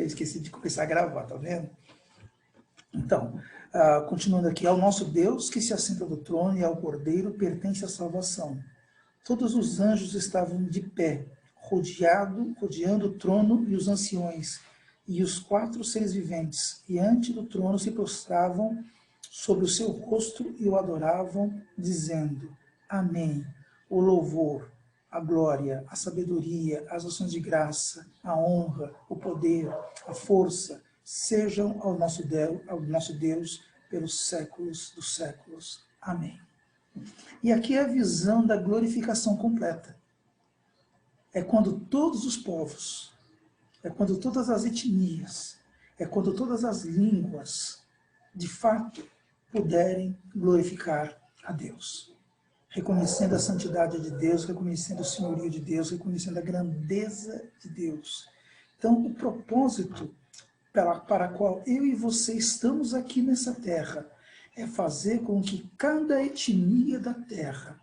Eu esqueci de começar a gravar, tá vendo? Então, continuando aqui, ao nosso Deus que se assenta do trono e ao Cordeiro pertence a salvação. Todos os anjos estavam de pé, rodeando o trono e os anciões, e os 4 seres viventes, e ante do trono se prostravam sobre o seu rosto e o adoravam, dizendo: Amém. O louvor, a glória, a sabedoria, as ações de graça, a honra, o poder, a força, sejam ao nosso Deus pelos séculos dos séculos. Amém. E aqui é a visão da glorificação completa. É quando todos os povos, é quando todas as etnias, é quando todas as línguas, de fato, puderem glorificar a Deus. Reconhecendo a santidade de Deus, reconhecendo o senhorio de Deus, reconhecendo a grandeza de Deus. Então, o propósito para o qual eu e você estamos aqui nessa terra é fazer com que cada etnia da terra,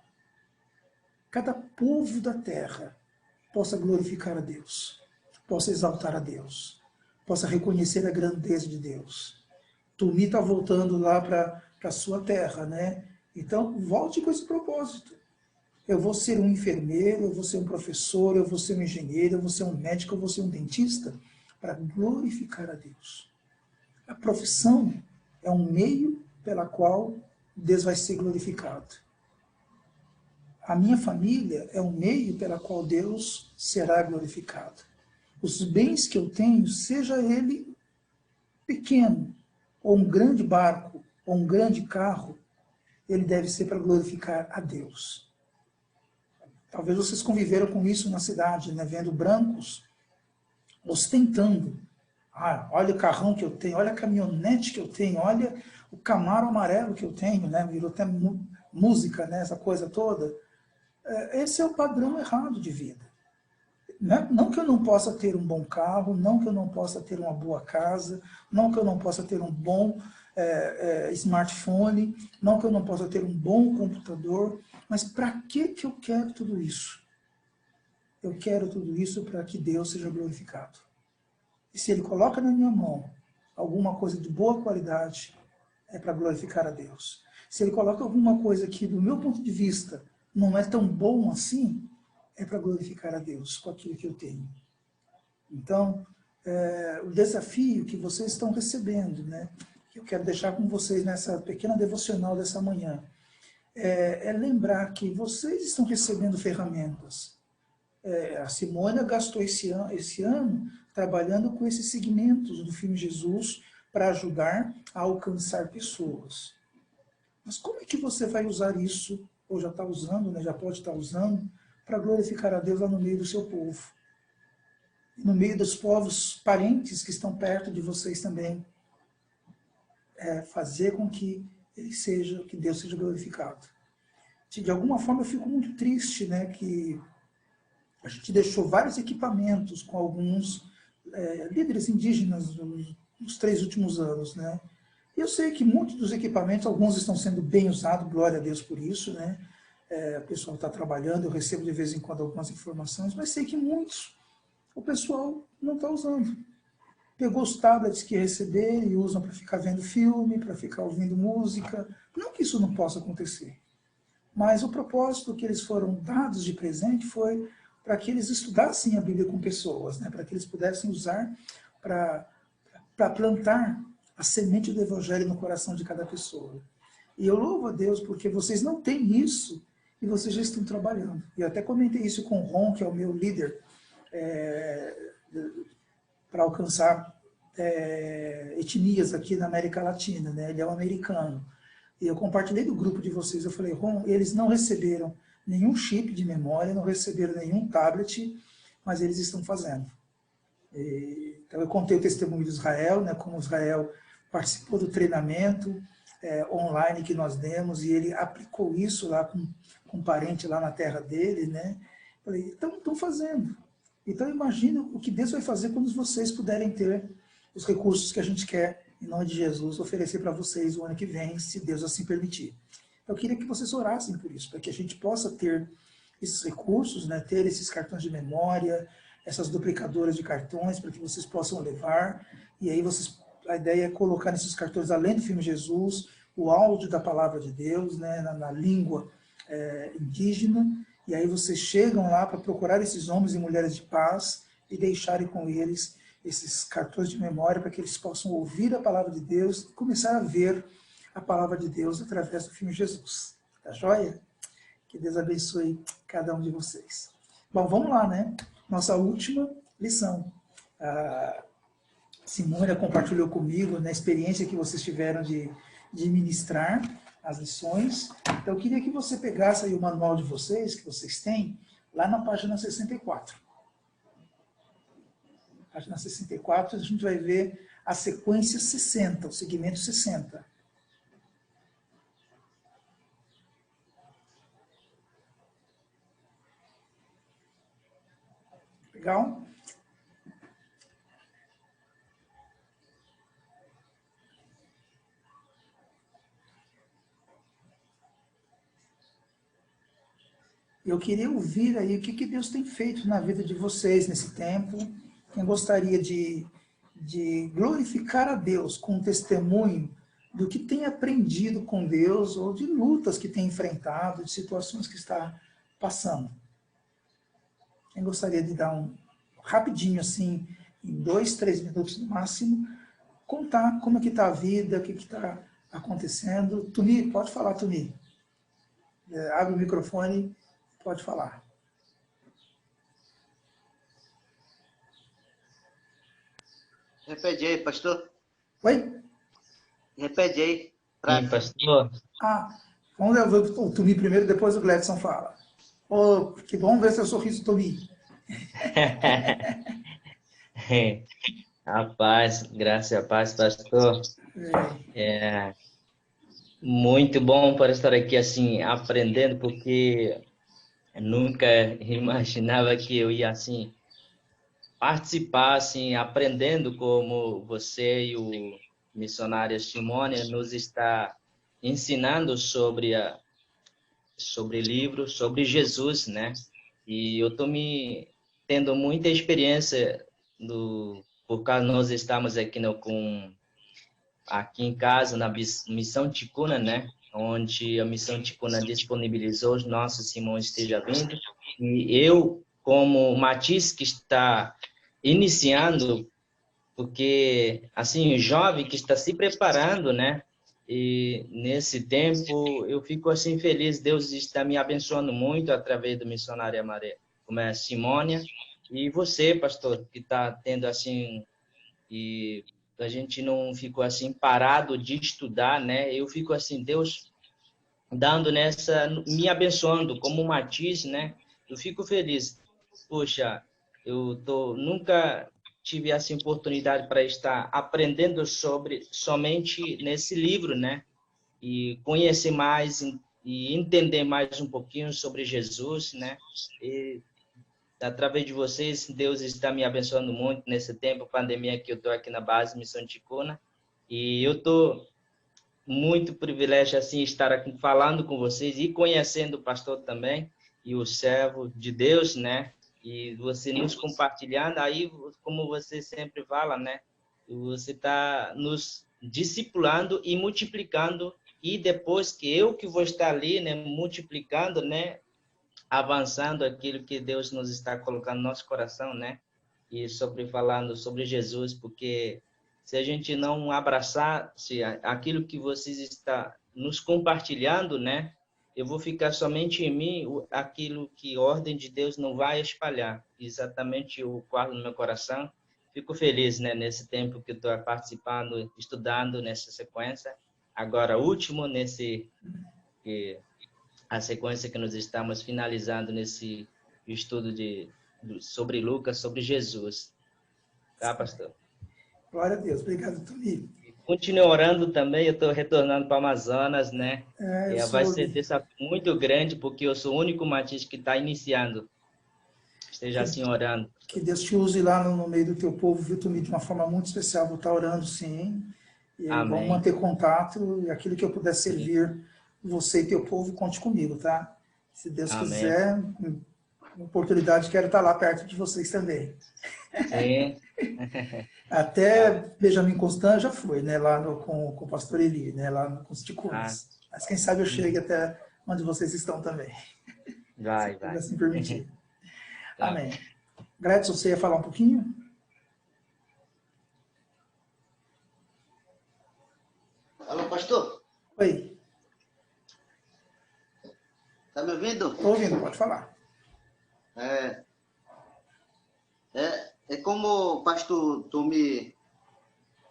cada povo da terra, possa glorificar a Deus, possa exaltar a Deus, possa reconhecer a grandeza de Deus. Tumi está voltando lá para a sua terra, né? Então, volte com esse propósito. Eu vou ser um enfermeiro, eu vou ser um professor, eu vou ser um engenheiro, eu vou ser um médico, eu vou ser um dentista, para glorificar a Deus. A profissão é um meio pela qual Deus vai ser glorificado. A minha família é um meio pela qual Deus será glorificado. Os bens que eu tenho, seja ele pequeno, ou um grande barco, ou um grande carro, ele deve ser para glorificar a Deus. Talvez vocês conviveram com isso na cidade, né? Vendo brancos ostentando. Olha o carrão que eu tenho, olha a caminhonete que eu tenho, olha o Camaro amarelo que eu tenho, né? Virou até música, né? Essa coisa toda. Esse é o padrão errado de vida. Não que eu não possa ter um bom carro, não que eu não possa ter uma boa casa, não que eu não possa ter um bom smartphone, não que eu não possa ter um bom computador, mas para que eu quero tudo isso? Eu quero tudo isso para que Deus seja glorificado. E se Ele coloca na minha mão alguma coisa de boa qualidade, é para glorificar a Deus. Se Ele coloca alguma coisa que, do meu ponto de vista, não é tão bom assim, é para glorificar a Deus com aquilo que eu tenho. Então, o desafio que vocês estão recebendo, né, que eu quero deixar com vocês nessa pequena devocional dessa manhã, é lembrar que vocês estão recebendo ferramentas. A Simônia gastou esse ano trabalhando com esses segmentos do filme Jesus para ajudar a alcançar pessoas. Mas como é que você vai usar isso, ou já está usando, né, já pode estar usando, para glorificar a Deus lá no meio do seu povo? No meio dos povos parentes que estão perto de vocês também. Fazer com que que Deus seja glorificado. De alguma forma eu fico muito triste, né, que a gente deixou vários equipamentos com alguns líderes indígenas nos 3 últimos anos, né? E eu sei que muitos dos equipamentos, alguns estão sendo bem usados, glória a Deus por isso, né? O pessoal está trabalhando, eu recebo de vez em quando algumas informações, mas sei que muitos o pessoal não está usando. Pegou os tablets que receberam e usam para ficar vendo filme, para ficar ouvindo música. Não que isso não possa acontecer. Mas o propósito que eles foram dados de presente foi para que eles estudassem a Bíblia com pessoas, né? Para que eles pudessem usar para plantar a semente do Evangelho no coração de cada pessoa. E eu louvo a Deus porque vocês não têm isso e vocês já estão trabalhando. E eu até comentei isso com o Ron, que é o meu líder, para alcançar etnias aqui na América Latina, né? Ele é um americano. E eu compartilhei do grupo de vocês, eu falei, Ron, eles não receberam nenhum chip de memória, não receberam nenhum tablet, mas eles estão fazendo. Então eu contei o testemunho de Israel, né, como Israel participou do treinamento online que nós demos, e ele aplicou isso lá com um parente lá na terra dele, né? Falei, então estão fazendo. Então imagina o que Deus vai fazer quando vocês puderem ter os recursos que a gente quer, em nome de Jesus, oferecer para vocês o ano que vem, se Deus assim permitir. Eu queria que vocês orassem por isso, para que a gente possa ter esses recursos, né, ter esses cartões de memória, essas duplicadoras de cartões para que vocês possam levar. E aí a ideia é colocar nesses cartões, além do filme Jesus, o áudio da palavra de Deus, né, na língua indígena. E aí vocês chegam lá para procurar esses homens e mulheres de paz e deixarem com eles esses cartões de memória para que eles possam ouvir a palavra de Deus e começar a ver a palavra de Deus através do filme Jesus. Tá joia? Que Deus abençoe cada um de vocês. Bom, vamos lá, né? Nossa última lição. A Simônia compartilhou comigo, né, a experiência que vocês tiveram de ministrar as lições. Então, eu queria que você pegasse aí o manual de vocês, que vocês têm, lá na página 64. Página 64, a gente vai ver a sequência 60, o segmento 60. Legal? Eu queria ouvir aí o que Deus tem feito na vida de vocês nesse tempo. Quem gostaria de glorificar a Deus com um testemunho do que tem aprendido com Deus ou de lutas que tem enfrentado, de situações que está passando. Quem gostaria de dar rapidinho assim, em 2, 3 minutos no máximo, contar como é que está a vida, o que está acontecendo. Tuni, pode falar, Tuni. Abre o microfone, pode falar. Repete aí, pastor. Oi? Repete aí. Sim, pastor. Vamos levar o Tumi primeiro, depois o Gledson fala. Oh, que bom ver seu sorriso, Tumi. A paz, graça e a paz, pastor. Muito bom por estar aqui assim, aprendendo, porque eu nunca imaginava que eu ia assim, participar, assim, aprendendo como você e o missionário Simônia nos está ensinando sobre livros, sobre Jesus, né? E eu estou tendo muita experiência por causa nós estamos aqui aqui em casa na Missão Ticuna, né? Onde a Missão Ticuna disponibilizou os nossos irmãos esteja vindo. E eu, como Matiz, que está iniciando, porque assim, o jovem que está se preparando, né? E nesse tempo eu fico assim feliz, Deus está me abençoando muito através do missionário Maria, como é Simônia, e você, pastor, que está tendo assim, e a gente não ficou assim parado de estudar, né? Eu fico assim, Deus dando me abençoando como Matiz, né? Eu fico feliz. Poxa, nunca tive essa oportunidade para estar aprendendo somente nesse livro, né? E conhecer mais e entender mais um pouquinho sobre Jesus, né? E através de vocês, Deus está me abençoando muito nesse tempo, pandemia, que eu estou aqui na base Missão Ticuna. E eu estou muito privilégio assim estar aqui falando com vocês e conhecendo o pastor também e o servo de Deus, né? E você nos compartilhando aí, como você sempre fala, né? Você está nos discipulando e multiplicando, e depois que vou estar ali, né, multiplicando, né, avançando aquilo que Deus nos está colocando no nosso coração, né? E falando sobre Jesus, porque se a gente não abraçar aquilo que vocês estão nos compartilhando, né? Eu vou ficar somente em mim, aquilo que a ordem de Deus não vai espalhar. Exatamente o guardo no meu coração. Fico feliz, né, nesse tempo que estou participando, estudando nessa sequência. Agora, último, a sequência que nós estamos finalizando nesse estudo sobre Lucas, sobre Jesus. Tá, pastor? Glória a Deus. Obrigado, Tony. Continue orando também, eu estou retornando para o Amazonas, né? Vai ser um desafio muito grande, porque eu sou o único Matiz que está iniciando. Esteja assim orando. Que Deus te use lá no meio do teu povo, viu, Tony, de uma forma muito especial. Vou estar orando, sim. E aí, vamos manter contato, e aquilo que eu puder servir você e teu povo, conte comigo, tá? Se Deus quiser, oportunidade, quero estar lá perto de vocês também. Sim. Até Benjamin Constant já foi, né, lá com o pastor Eli, né, lá com os Ah, ticunas. Mas quem sabe eu chegue até onde vocês estão também, se vai. assim permitir. Tá. Amém. Gretson, você ia falar um pouquinho? Alô, pastor? Oi, Tá me ouvindo? estou ouvindo, pode falar. É, é como o pastor Tomi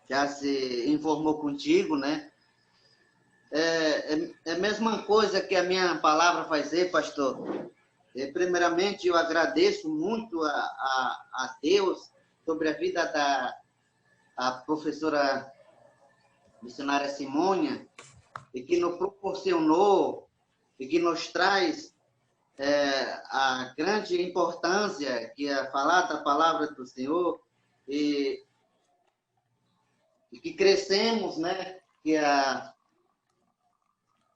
já se informou contigo, né? É a mesma coisa que a minha palavra vai dizer, pastor. Primeiramente, eu agradeço muito a Deus sobre a vida da professora missionária Simônia, e que nos proporcionou e que nos traz a grande importância que é falar da palavra do Senhor, e que crescemos, né? Que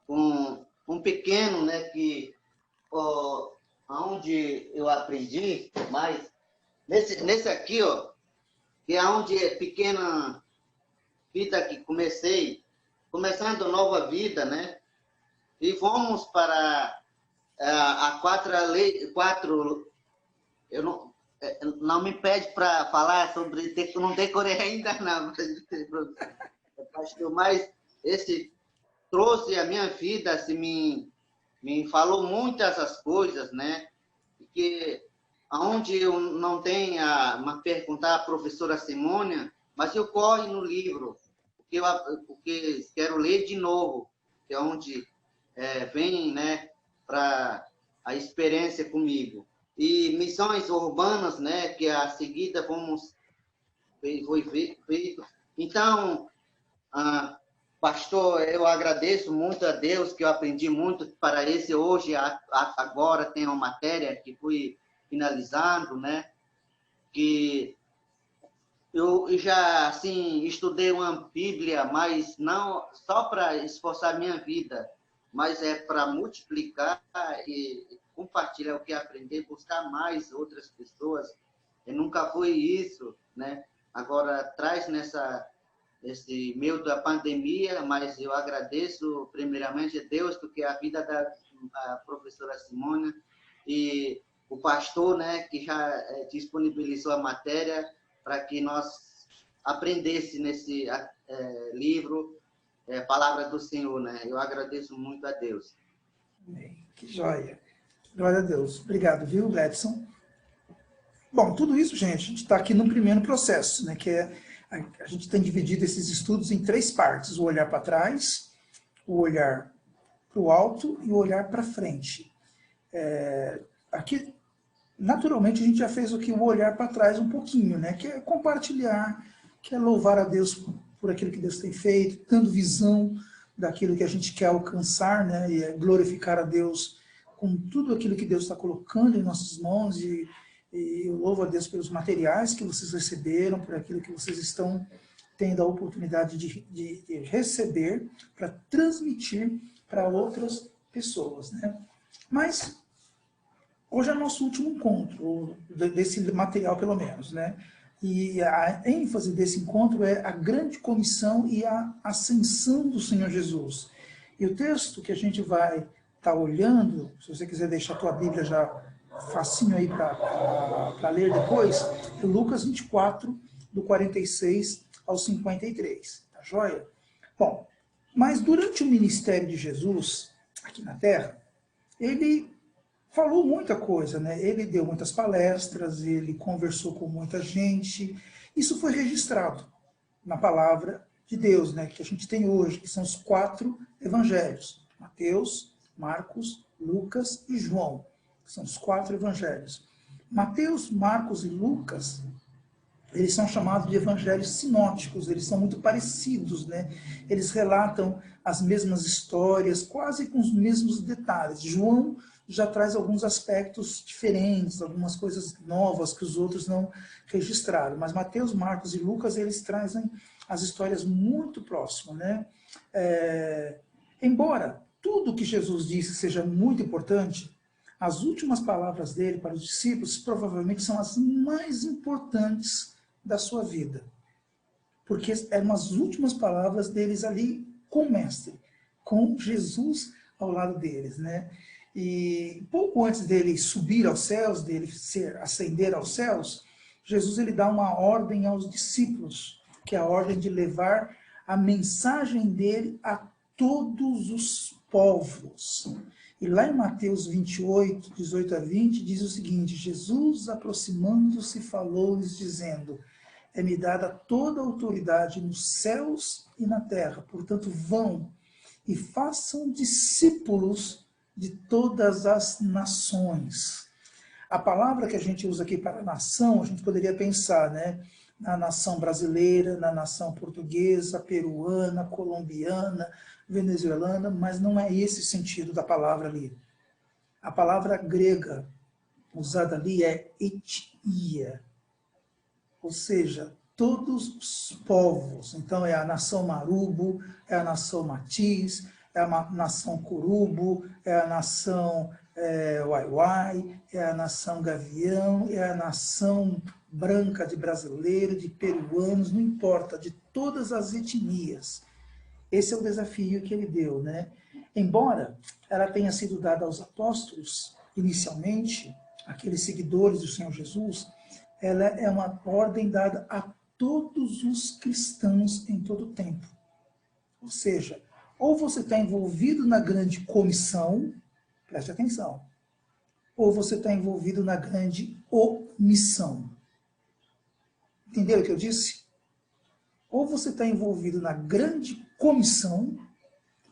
com um pequeno, né? Que onde eu aprendi, mas nesse aqui, ó, que é onde é pequena vida que começando nova vida, né? E fomos para a quatro, eu não me pede para falar sobre, não decorei ainda não, pastor, mas esse trouxe a minha vida, assim, me falou muitas as coisas, né? Que aonde eu não tenho uma perguntar à professora Simônia, mas eu corro no livro, porque quero ler de novo, que é onde vem, né, para a experiência comigo. E missões urbanas, né, que a seguida foi feito. Então, pastor, eu agradeço muito a Deus que eu aprendi muito para esse hoje, agora tem uma matéria que fui finalizando, né, que eu já, assim, estudei uma Bíblia, mas não só para esforçar minha vida, mas é para multiplicar e compartilhar o que aprendi, buscar mais outras pessoas. E nunca foi isso, né? Agora, traz nesse meio da pandemia, mas eu agradeço primeiramente a Deus, porque a vida da professora Simônia e o pastor, né, que já disponibilizou a matéria para que nós aprendesse nesse livro, Palavra do Senhor, né? Eu agradeço muito a Deus. Amém. Que joia. Glória a Deus. Obrigado, viu, Gladson? Bom, tudo isso, gente, a gente está aqui no primeiro processo, né, que é a gente tem dividido esses estudos em 3 partes: o olhar para trás, o olhar para o alto e o olhar para frente. Aqui, naturalmente, a gente já fez aqui o olhar para trás um pouquinho, né, que é compartilhar, que é louvar a Deus por aquilo que Deus tem feito, dando visão daquilo que a gente quer alcançar, né, e é glorificar a Deus com tudo aquilo que Deus está colocando em nossas mãos, e eu louvo a Deus pelos materiais que vocês receberam, por aquilo que vocês estão tendo a oportunidade de receber para transmitir para outras pessoas, né? Mas hoje é o nosso último encontro desse material, pelo menos, né? E a ênfase desse encontro é a grande comissão e a ascensão do Senhor Jesus. E o texto que a gente vai estar olhando, se você quiser deixar a tua Bíblia já facinho aí para ler depois, é Lucas 24, do 46 ao 53, tá joia? Bom, mas durante o ministério de Jesus, aqui na Terra, ele falou muita coisa, né? Ele deu muitas palestras, ele conversou com muita gente. Isso foi registrado na palavra de Deus, né? Que a gente tem hoje, que são os 4 evangelhos: Mateus, Marcos, Lucas e João. São os 4 evangelhos. Mateus, Marcos e Lucas, eles são chamados de evangelhos sinóticos, eles são muito parecidos, né? Eles relatam as mesmas histórias, quase com os mesmos detalhes. João já traz alguns aspectos diferentes, algumas coisas novas que os outros não registraram. Mas Mateus, Marcos e Lucas, eles trazem as histórias muito próximas, né? Embora tudo que Jesus disse seja muito importante, As últimas palavras dele para os discípulos provavelmente são as mais importantes da sua vida. Porque eram as últimas palavras deles ali com o Mestre, com Jesus ao lado deles, né? E pouco antes dele subir aos céus, dele ascender aos céus, Jesus ele dá uma ordem aos discípulos, que é a ordem de levar a mensagem dele a todos os povos. E lá em Mateus 28, 18 a 20, diz o seguinte: Jesus, aproximando-se, falou-lhes, dizendo: é-me dada toda a autoridade nos céus e na terra. Portanto, vão e façam discípulos de todas as nações. A palavra que a gente usa aqui para nação, a gente poderia pensar, né? Na nação brasileira, na nação portuguesa, peruana, colombiana, venezuelana, mas não é esse o sentido da palavra ali. A palavra grega usada ali é etnia, ou seja, todos os povos. Então é a nação Marubo, é a nação Matiz, é a nação Curubo, é a nação Waiwai, é a nação Gavião, é a nação branca de brasileiro, de peruanos, não importa, de todas as etnias. Esse é o desafio que ele deu, né? Embora ela tenha sido dada aos apóstolos, inicialmente, aqueles seguidores do Senhor Jesus, ela é uma ordem dada a todos os cristãos em todo o tempo. Ou seja, ou você está envolvido na grande comissão, preste atenção, ou você está envolvido na grande omissão. Entenderam o que eu disse? Ou você está envolvido na grande comissão,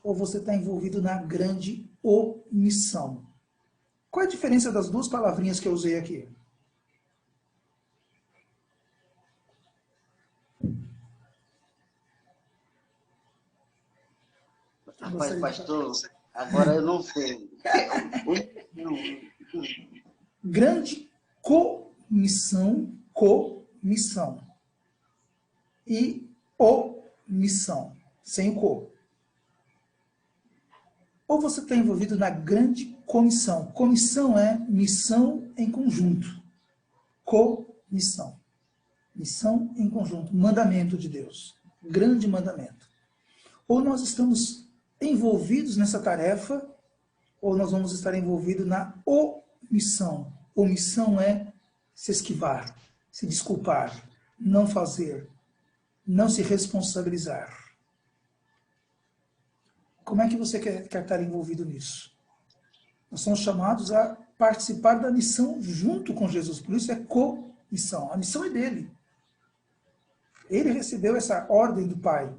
ou você está envolvido na grande omissão. Qual é a diferença das duas palavrinhas que eu usei aqui? Rapaz, pastor, agora eu não sei. Grande comissão, comissão. E omissão, sem o co. Ou você está envolvido na grande comissão. Comissão é missão em conjunto. Comissão. Missão em conjunto. Mandamento de Deus. Grande mandamento. Ou nós estamos envolvidos nessa tarefa, ou nós vamos estar envolvidos na omissão. Omissão é se esquivar, se desculpar, não fazer, não se responsabilizar. Como é que você quer estar envolvido nisso? Nós somos chamados a participar da missão junto com Jesus, por isso é comissão. A missão é dele. Ele recebeu essa ordem do Pai.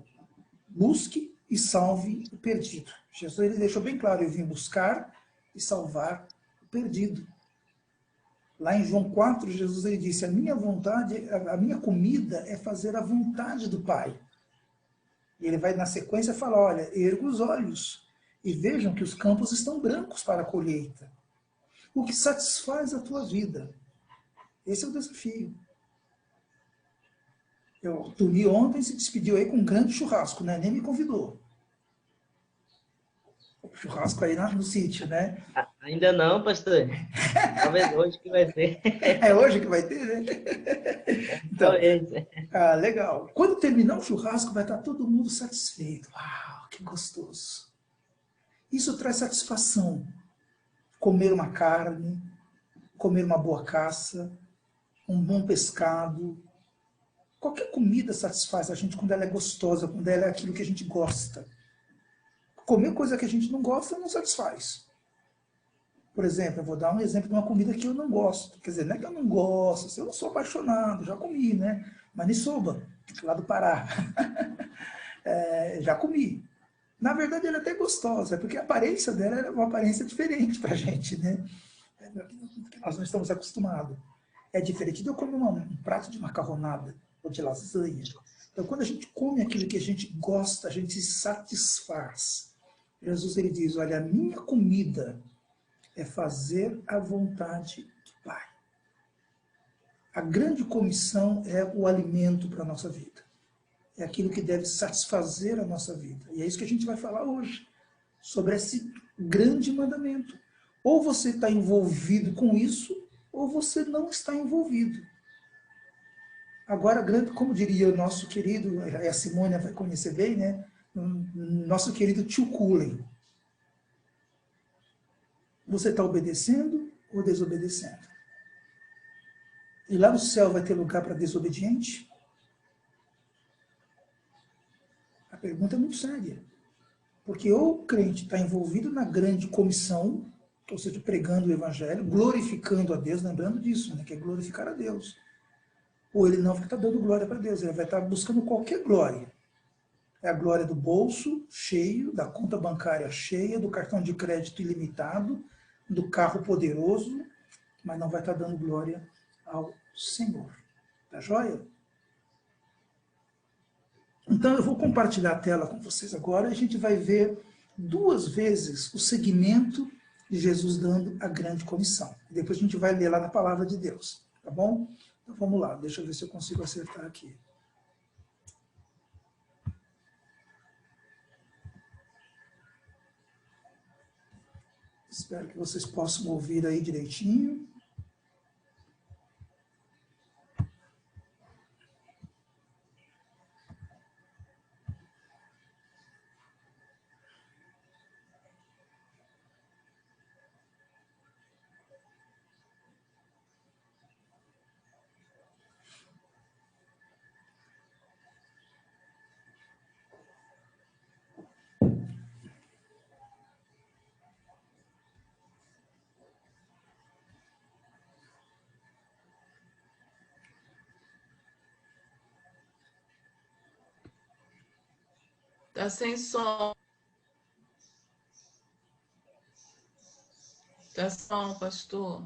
Busque e salve o perdido. Jesus ele deixou bem claro, eu vim buscar e salvar o perdido. Lá em João 4, Jesus ele disse, a minha vontade, a minha comida é fazer a vontade do Pai. E ele vai na sequência falar, olha, erga os olhos e vejam que os campos estão brancos para a colheita. O que satisfaz a tua vida. Esse é o desafio. Eu dormi ontem, se despediu aí com um grande churrasco, né? Nem me convidou. Churrasco aí no sítio, né? Ainda não, pastor. Talvez hoje que vai ter. É hoje que vai ter, né? Então, legal. Quando terminar o churrasco, vai estar todo mundo satisfeito. Uau, que gostoso. Isso traz satisfação. Comer uma carne, comer uma boa caça, um bom pescado. Qualquer comida satisfaz a gente quando ela é gostosa, quando ela é aquilo que a gente gosta. Comer coisa que a gente não gosta não satisfaz. Por exemplo, eu vou dar um exemplo de uma comida que eu não gosto. Quer dizer, não é que eu não gosto, eu não sou apaixonado, já comi, né? Maniçoba, lá do Pará. Já comi. Na verdade, ela é até gostosa, porque a aparência dela é uma aparência diferente pra gente, né? Nós não estamos acostumados. É diferente de eu comer um prato de macarronada ou de lasanha. Então, quando a gente come aquilo que a gente gosta, a gente se satisfaz. Jesus ele diz, olha, a minha comida é fazer a vontade do Pai. A grande comissão é o alimento para a nossa vida. É aquilo que deve satisfazer a nossa vida. E é isso que a gente vai falar hoje, sobre esse grande mandamento. Ou você está envolvido com isso, ou você não está envolvido. Agora, como diria o nosso querido, a Simônia vai conhecer bem, né? Nosso querido tio Cullen. Você está obedecendo ou desobedecendo? E lá no céu vai ter lugar para desobediente? A pergunta é muito séria. Porque ou o crente está envolvido na grande comissão, ou seja, pregando o evangelho, glorificando a Deus, lembrando disso, né, que é glorificar a Deus. Ou ele não vai estar dando glória para Deus, ele vai estar buscando qualquer glória. É a glória do bolso cheio, da conta bancária cheia, do cartão de crédito ilimitado, do carro poderoso, mas não vai estar dando glória ao Senhor. Tá joia? Então eu vou compartilhar a tela com vocês agora e a gente vai ver 2 vezes o segmento de Jesus dando a grande comissão. Depois a gente vai ler lá na palavra de Deus, tá bom? Então vamos lá, deixa eu ver se eu consigo acertar aqui. Espero que vocês possam ouvir aí direitinho. Tá sem som. Tá sem som, pastor.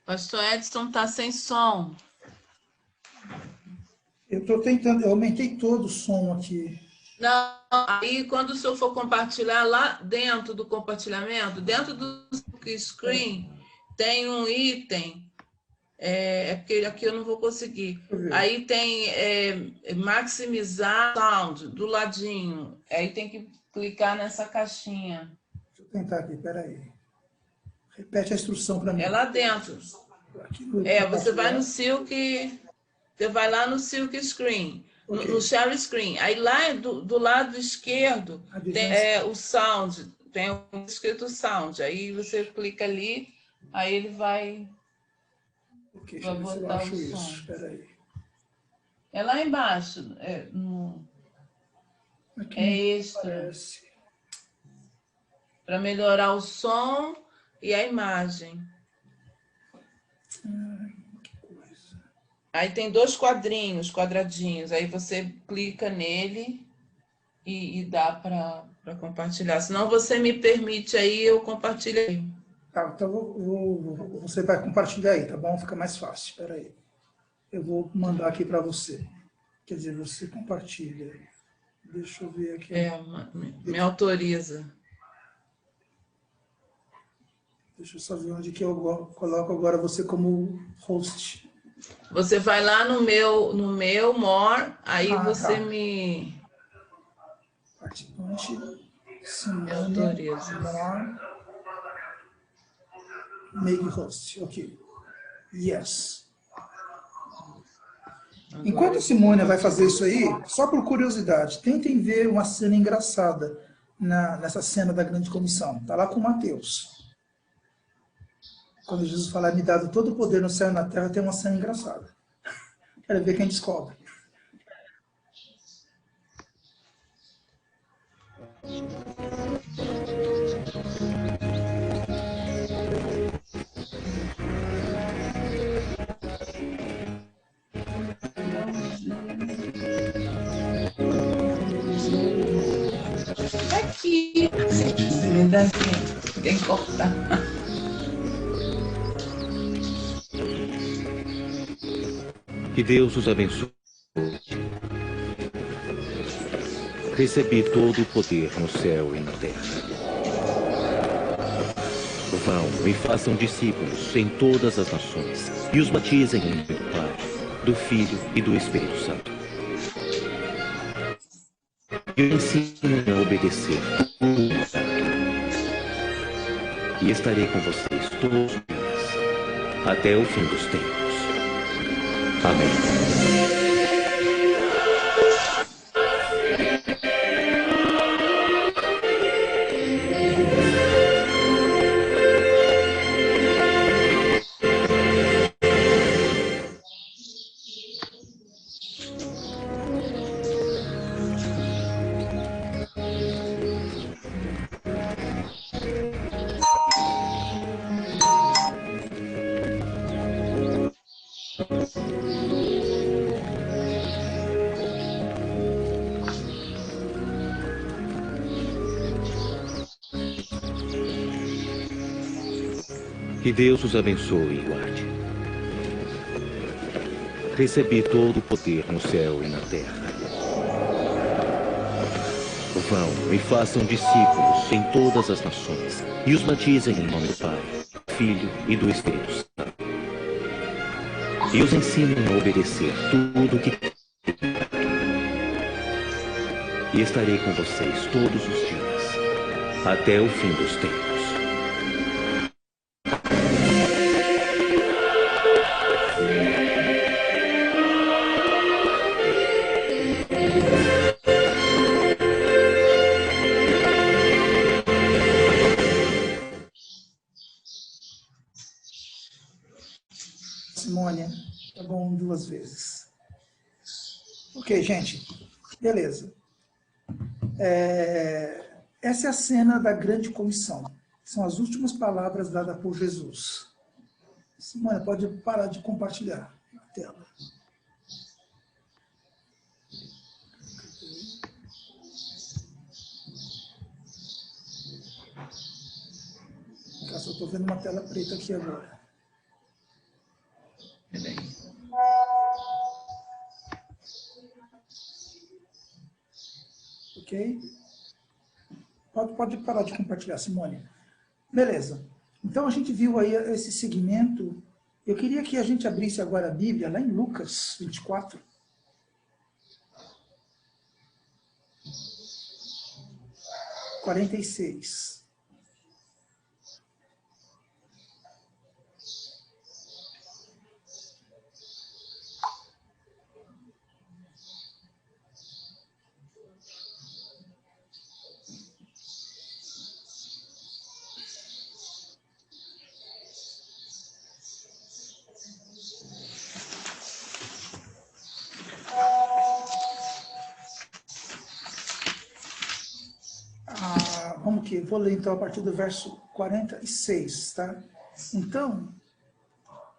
Pastor Edson tá sem som. Eu estou tentando, eu aumentei todo o som aqui. Não, aí quando o senhor for compartilhar lá dentro do compartilhamento, dentro do screen, tem um item, porque aqui eu não vou conseguir. Aí tem maximizar sound do ladinho. Aí tem que clicar nessa caixinha. Deixa eu tentar aqui, peraí. Repete a instrução para mim. É lá dentro. Você vai no Silk, você vai lá no Silk Screen, okay. no Share Screen. Aí lá do lado esquerdo tem o Sound, tem escrito Sound. Aí você clica ali, aí ele vai, vai botar o som. Espera aí. É lá embaixo, extra. Para melhorar o som e a imagem. Que coisa. Aí tem 2 quadradinhos. Aí você clica nele e dá para compartilhar. Senão você me permite aí, eu compartilho aí. Tá, então você vai compartilhar aí, tá bom? Fica mais fácil. Espera aí. Eu vou mandar aqui para você. Quer dizer, você compartilha. Deixa eu ver aqui. Me autoriza. Deixa eu só ver onde que eu coloco agora você como host. Você vai lá no meu More, aí você me participante, me autoriza. More, make host, ok. Yes. Agora, enquanto a Simônia vai fazer isso aí, só por curiosidade, tentem ver uma cena engraçada nessa cena da grande comissão. Está lá com Mateus. Quando Jesus fala, me dado todo o poder no céu e na terra, tem uma cena engraçada. Quero ver quem descobre. Aqui, tem que cortar. Que Deus os abençoe. Recebi todo o poder no céu e na terra. Vão e façam discípulos em todas as nações e os batizem em nome do Pai, do Filho e do Espírito Santo. E os ensinem a obedecer tudo. E estarei com vocês todos os dias, até o fim dos tempos. Amém. Que Deus os abençoe e guarde. Recebi todo o poder no céu e na terra. Vão e façam discípulos em todas as nações e os batizem em nome do Pai, do Filho e do Espírito Santo. E os ensinem a obedecer tudo o que... E estarei com vocês todos os dias, até o fim dos tempos. Simônia, tá bom 2 vezes. Ok, gente, beleza. Essa é a cena da grande comissão. São as últimas palavras dadas por Jesus. Simônia, pode parar de compartilhar a tela. Eu só estou vendo uma tela preta aqui agora. Ok? Pode parar de compartilhar, Simone. Beleza. Então, a gente viu aí esse segmento. Eu queria que a gente abrisse agora a Bíblia, lá em Lucas 24. (46). Vou ler então a partir do verso 46, tá? Então,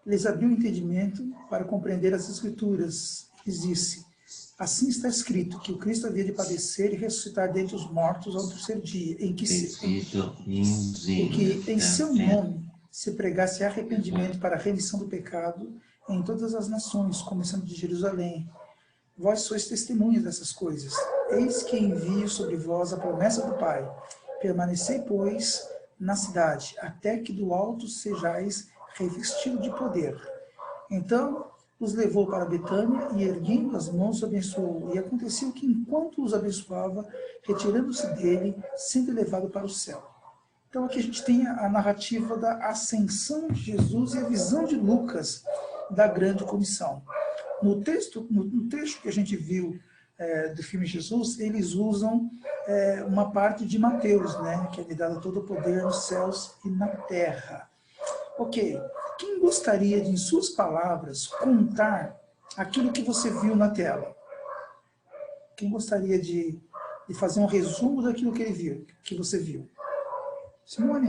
lhes abriu o entendimento para compreender as Escrituras. Lhes disse: assim está escrito, que o Cristo havia de padecer e ressuscitar dentre os mortos ao 3º dia, em que em seu nome se pregasse arrependimento para a remissão do pecado em todas as nações, começando de Jerusalém. Vós sois testemunhas dessas coisas. Eis que envio sobre vós a promessa do Pai. Permanecei, pois, na cidade, até que do alto sejais revestido de poder. Então, os levou para Betânia e, erguendo as mãos, os abençoou. E aconteceu que, enquanto os abençoava, retirando-se dele, sendo levado para o céu. Então, aqui a gente tem a narrativa da ascensão de Jesus e a visão de Lucas da grande comissão. No trecho que a gente viu do filme Jesus, eles usam uma parte de Mateus, né, que é lhe dado todo o poder nos céus e na terra. Ok, quem gostaria de, em suas palavras, contar aquilo que você viu na tela? Quem gostaria de e fazer um resumo daquilo que ele viu, que você viu. Simone,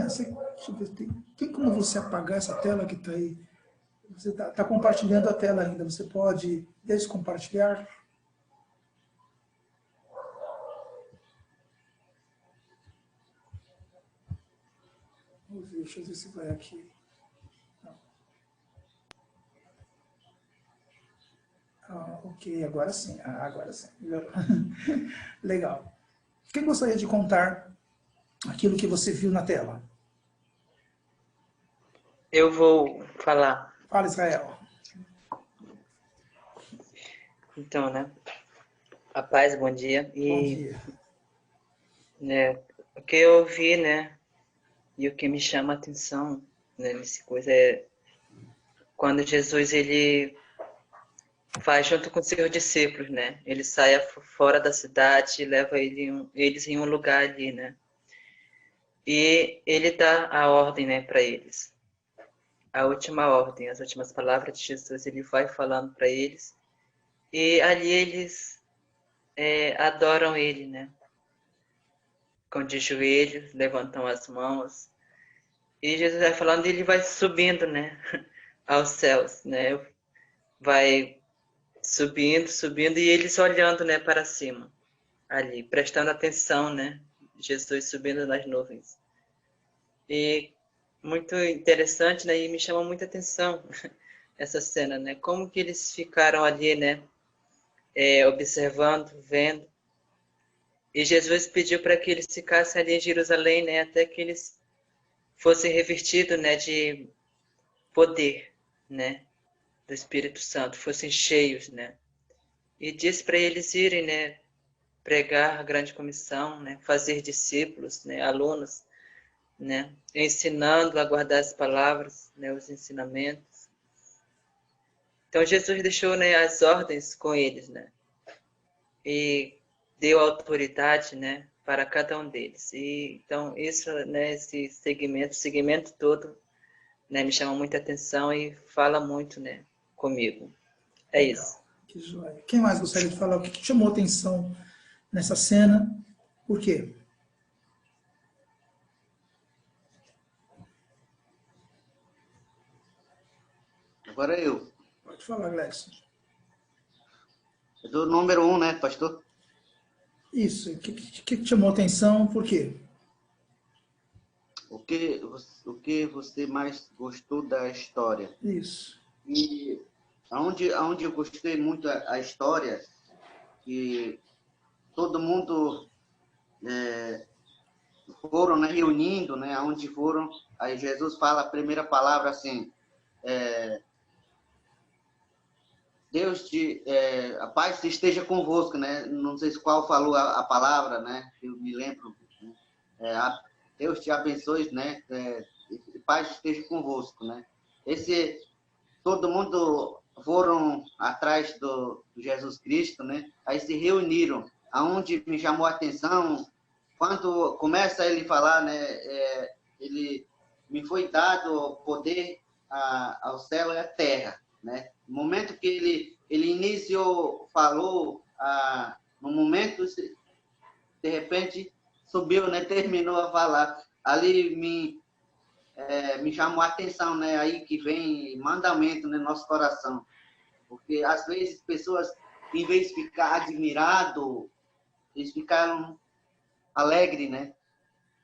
tem como você apagar essa tela que está aí? Você está compartilhando a tela ainda, você pode descompartilhar? Vamos ver, deixa eu ver se vai aqui. Ok, agora sim. Agora sim. Legal. Quem gostaria de contar aquilo que você viu na tela? Eu vou falar. Fala, Israel. Então, né? A paz, bom dia. Bom dia. Né, o que eu vi, né? E o que me chama a atenção, né, nessa coisa é quando Jesus, ele vai junto com seus discípulos, né? Ele sai fora da cidade e leva eles em um lugar ali, né? E ele dá a ordem, né, para eles. A última ordem, as últimas palavras de Jesus, ele vai falando para eles. E ali eles adoram ele, né? Ficam de joelhos, levantam as mãos. E Jesus vai falando e ele vai subindo, né? Aos céus, né? Vai subindo, subindo, e eles olhando, né, para cima, ali, prestando atenção, né? Jesus subindo nas nuvens. E muito interessante, né? E me chama muita atenção essa cena, né? Como que eles ficaram ali, né? Observando, vendo. E Jesus pediu para que eles ficassem ali em Jerusalém, né? Até que eles fossem revestidos, né? De poder, né? Do Espírito Santo, fossem cheios, né? E disse para eles irem, né? Pregar a grande comissão, né? Fazer discípulos, né? Alunos, né? Ensinando a guardar as palavras, né? Os ensinamentos. Então Jesus deixou, né? As ordens com eles, né? E deu autoridade, né? Para cada um deles. E então isso, né? Esse segmento todo, né? Me chama muita atenção e fala muito, né? Comigo. É Legal. isso. Que joia. Quem mais gostaria de falar? O que te chamou a atenção nessa cena? Por quê? Agora eu. Pode falar, Gleison. Do número 1, né, pastor? Isso. O que te chamou a atenção? Por quê? O que você mais gostou da história? Isso. E aonde eu gostei muito a história, que todo mundo foram, né, reunindo, né, aonde foram, aí Jesus fala a primeira palavra assim, a paz esteja convosco, né? Não sei qual falou a palavra, né? Eu me lembro. Deus te abençoe, né? Paz esteja convosco, né? Todo mundo foram atrás do Jesus Cristo, né? Aí se reuniram. Aonde me chamou a atenção, quando começa ele falar, né? Ele me foi dado poder ao céu e à terra, né? No momento que ele iniciou, falou, no momento, de repente, subiu, né? Terminou a falar. Ali me chamou a atenção, né? Aí que vem mandamento no nosso coração. Porque, às vezes, pessoas, em vez de ficar admirado, eles ficaram alegres, né?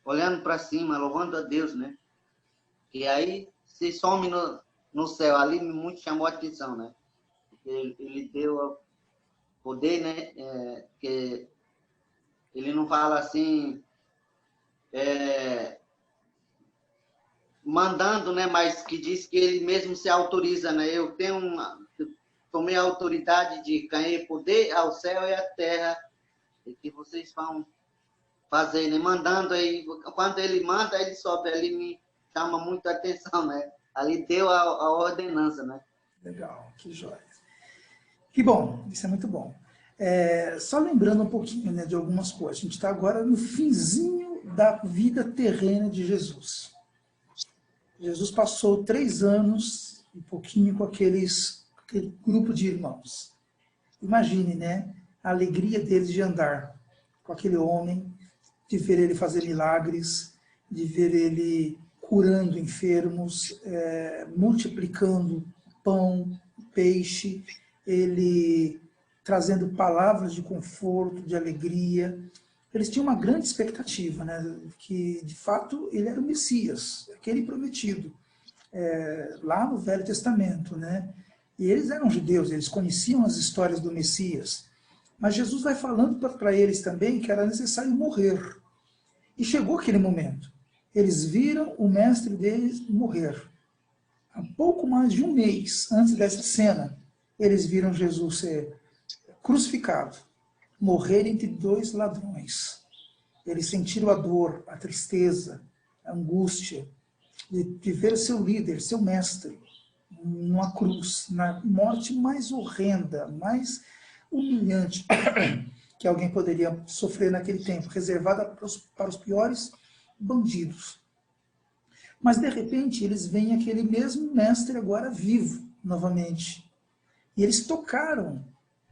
Olhando para cima, louvando a Deus, né? E aí se some no céu. Ali muito chamou a atenção, né? Porque ele deu poder, né? Que ele não fala assim, mandando, né? Mas que diz que ele mesmo se autoriza, né? Eu tomei a autoridade de ganhar poder ao céu e à terra, e que vocês vão fazer, né? Mandando aí, quando ele manda, ele sobe. Ali me chama muito a atenção, né? Ali deu a ordenança, né? Legal, que joia. Que bom, isso é muito bom. Só lembrando um pouquinho, né, de algumas coisas. A gente está agora no finzinho da vida terrena de Jesus. Jesus passou 3 anos e pouquinho com aquele grupo de irmãos. Imagine, né, a alegria deles de andar com aquele homem, de ver ele fazer milagres, de ver ele curando enfermos, multiplicando pão, peixe, ele trazendo palavras de conforto, de alegria. Eles tinham uma grande expectativa, né, que de fato ele era o Messias, aquele prometido, lá no Velho Testamento, né? E eles eram judeus, eles conheciam as histórias do Messias. Mas Jesus vai falando para eles também que era necessário morrer. E chegou aquele momento. Eles viram o mestre deles morrer. Há pouco mais de um mês antes dessa cena, eles viram Jesus ser crucificado, morrer entre dois ladrões. Eles sentiram a dor, a tristeza, a angústia de ver seu líder, seu mestre, numa cruz, na morte mais horrenda, mais humilhante que alguém poderia sofrer naquele tempo, reservada para os piores bandidos. Mas, de repente, eles veem aquele mesmo mestre agora vivo, novamente. E eles tocaram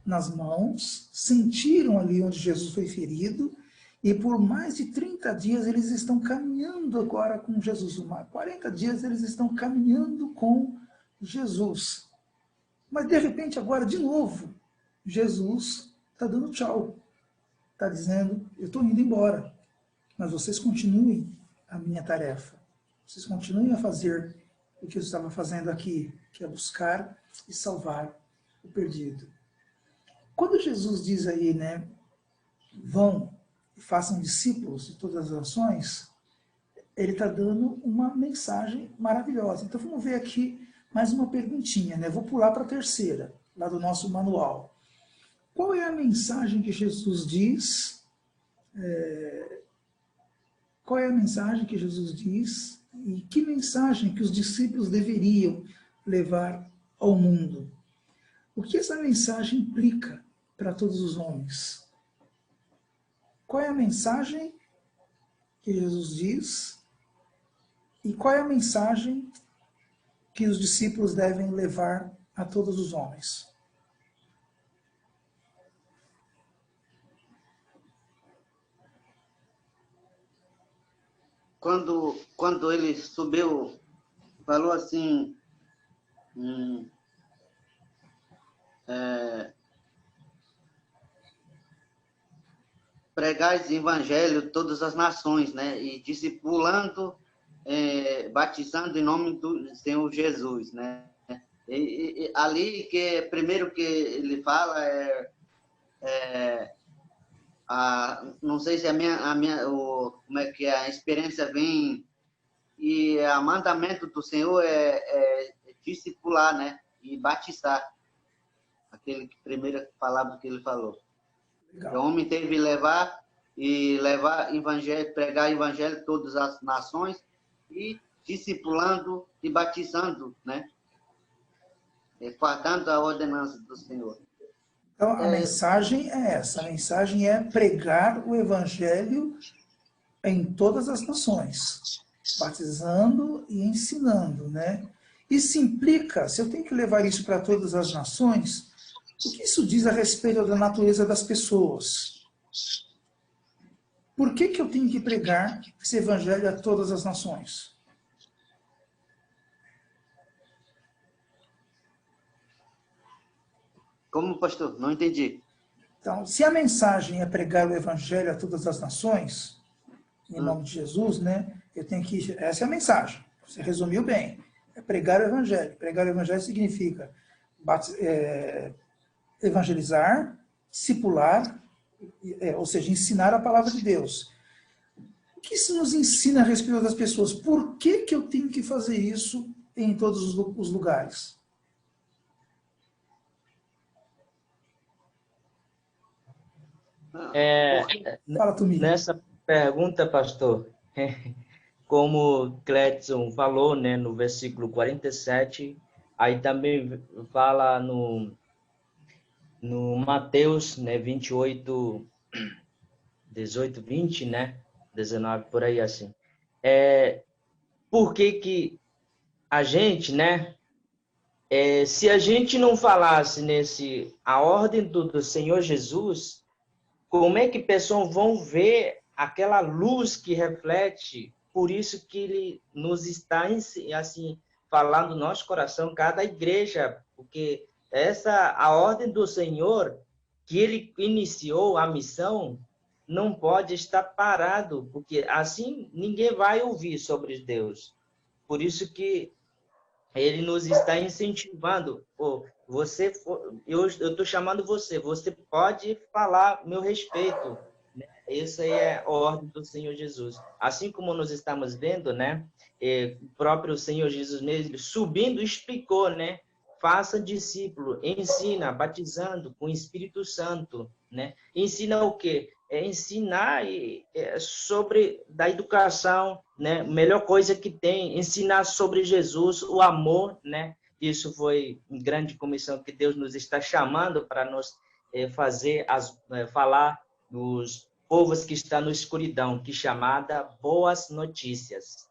nas mãos, sentiram ali onde Jesus foi ferido, e por mais de 30 dias eles estão caminhando agora com Jesus. 40 dias eles estão caminhando com Jesus. Mas, de repente, agora, de novo, Jesus está dando tchau. Está dizendo, eu estou indo embora, mas vocês continuem a minha tarefa. Vocês continuem a fazer o que eu estava fazendo aqui, que é buscar e salvar o perdido. Quando Jesus diz aí, né, vão e façam discípulos de todas as nações, ele está dando uma mensagem maravilhosa. Então vamos ver aqui mais uma perguntinha, né? Vou pular para a terceira, lá do nosso manual. Qual é a mensagem que Jesus diz? Qual é a mensagem que Jesus diz? E que mensagem que os discípulos deveriam levar ao mundo? O que essa mensagem implica para todos os homens? Qual é a mensagem que Jesus diz? E qual é a mensagem que os discípulos devem levar a todos os homens? Quando ele subiu, falou assim, pregais o evangelho todas as nações, né? E discipulando, batizando em nome do Senhor Jesus, né? E ali que primeiro que ele fala não sei se como é que a experiência vem, e o mandamento do Senhor é discipular, né? E batizar. Aquele primeira palavra que ele falou. Legal. O homem teve que levar evangelho, pregar evangelho a todas as nações e discipulando e batizando, né? Guardando a ordenança do Senhor. Então, a mensagem é essa. A mensagem é pregar o evangelho em todas as nações, batizando e ensinando, né? Isso implica, se eu tenho que levar isso para todas as nações, o que isso diz a respeito da natureza das pessoas? Por que eu tenho que pregar esse evangelho a todas as nações? Como, pastor? Não entendi. Então, se a mensagem é pregar o evangelho a todas as nações, em nome de Jesus, né? Eu tenho que... Essa é a mensagem. Você resumiu bem. É pregar o evangelho. Pregar o evangelho significa evangelizar, discipular, ou seja, ensinar a palavra de Deus. O que isso nos ensina a respeito das pessoas? Por que eu tenho que fazer isso em todos os lugares? Fala, Tumi. Nessa pergunta, pastor, como Cleiton falou, né, no versículo 47, aí também fala no Mateus, né, 28, 18, 20, né, 19, por aí assim. Por que a gente, né, se a gente não falasse a ordem do Senhor Jesus, como é que pessoas vão ver aquela luz que reflete? Por isso que ele nos está assim falando no nosso coração, cada igreja, porque a ordem do Senhor que ele iniciou a missão não pode estar parado, porque assim ninguém vai ouvir sobre Deus. Por isso que ele nos está incentivando. Pô, eu estou chamando você pode falar meu respeito. Né? Essa é a ordem do Senhor Jesus. Assim como nós estamos vendo, né? O próprio Senhor Jesus mesmo subindo explicou, né? Faça discípulo, ensina, batizando com o Espírito Santo, né? Ensina o quê? Ensinar sobre da educação, né? Melhor coisa que tem, ensinar sobre Jesus, o amor, né? Isso foi uma grande comissão que Deus nos está chamando para nos falar dos povos que estão na escuridão, que é chamada boas notícias.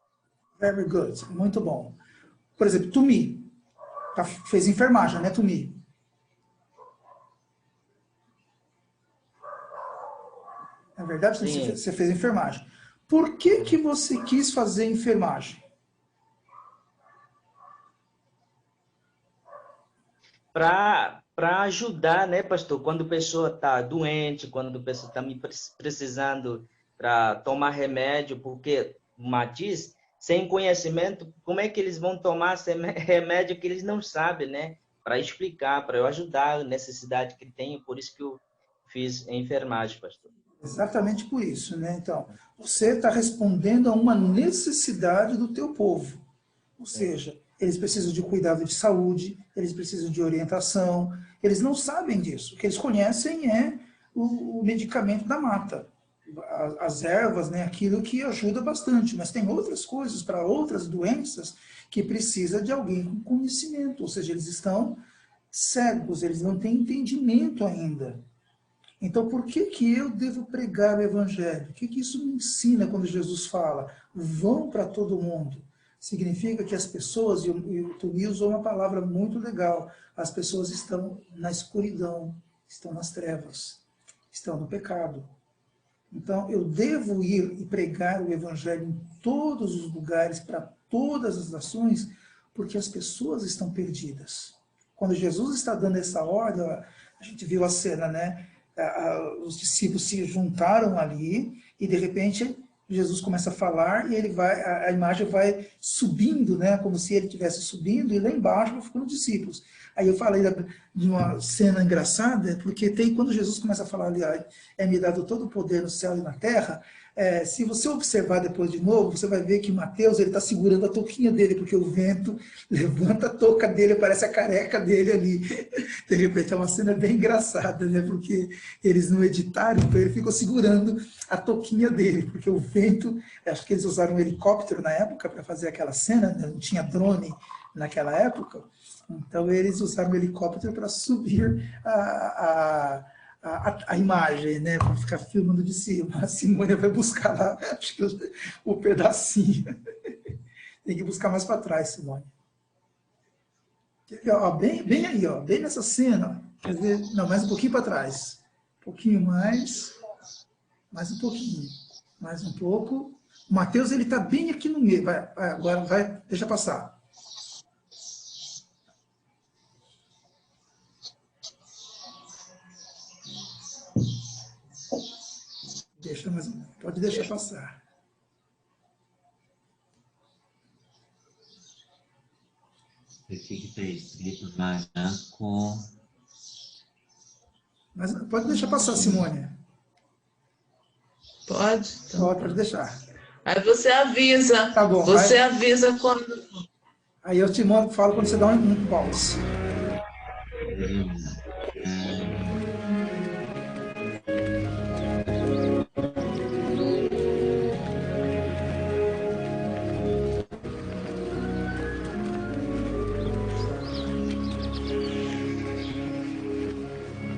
Very good, muito bom. Por exemplo, Tumi, fez enfermagem, né, Tumi? É verdade? Sim. Você fez enfermagem. Por que você quis fazer enfermagem? Para ajudar, né, pastor? Quando a pessoa está doente, quando a pessoa está precisando para tomar remédio, porque o Matiz, sem conhecimento, como é que eles vão tomar remédio que eles não sabem, né? Para explicar, para eu ajudar a necessidade que tem, por isso que eu fiz a enfermagem, pastor. Exatamente por isso, né? Então, você está respondendo a uma necessidade do teu povo. Ou seja, eles precisam de cuidado de saúde, eles precisam de orientação, eles não sabem disso. O que eles conhecem é o medicamento da mata, as ervas, né? Aquilo que ajuda bastante, mas tem outras coisas para outras doenças que precisa de alguém com conhecimento, ou seja, eles estão cegos, eles não têm entendimento ainda. Então, por que eu devo pregar o Evangelho? O que isso me ensina quando Jesus fala? Vão para todo mundo. Significa que as pessoas, e o Tumi usou uma palavra muito legal, as pessoas estão na escuridão, estão nas trevas, estão no pecado. Então, eu devo ir e pregar o Evangelho em todos os lugares, para todas as nações, porque as pessoas estão perdidas. Quando Jesus está dando essa ordem, a gente viu a cena, né? Os discípulos se juntaram ali e de repente Jesus começa a falar e a imagem vai subindo, né, como se ele estivesse subindo, e lá embaixo ficam os discípulos. Aí eu falei de uma cena engraçada, porque quando Jesus começa a falar ali, me dado todo o poder no céu e na terra, se você observar depois de novo, você vai ver que Mateus está segurando a touquinha dele, porque o vento levanta a touca dele, parece a careca dele ali. De repente é uma cena bem engraçada, né? Porque eles não editaram, então ele ficou segurando a touquinha dele, porque o vento, acho que eles usaram um helicóptero na época para fazer aquela cena, né? Não tinha drone naquela época, então eles usaram um helicóptero para subir a imagem, né, para ficar filmando de cima. A Simone vai buscar lá, acho que o pedacinho. Tem que buscar mais para trás, Simone. Ó, bem aí, ó, bem nessa cena. Quer dizer, não, mais um pouquinho para trás. Um pouquinho mais um pouquinho. Mais um pouco. O Mateus, ele está bem aqui no meio. Agora vai, deixa passar. Pode deixar passar. Aqui que está escrito mais branco. Mas pode deixar passar, Simone. Pode? Então. Pode deixar. Aí você avisa. Tá bom. Você avisa quando... Aí eu te falo quando você dá um pause.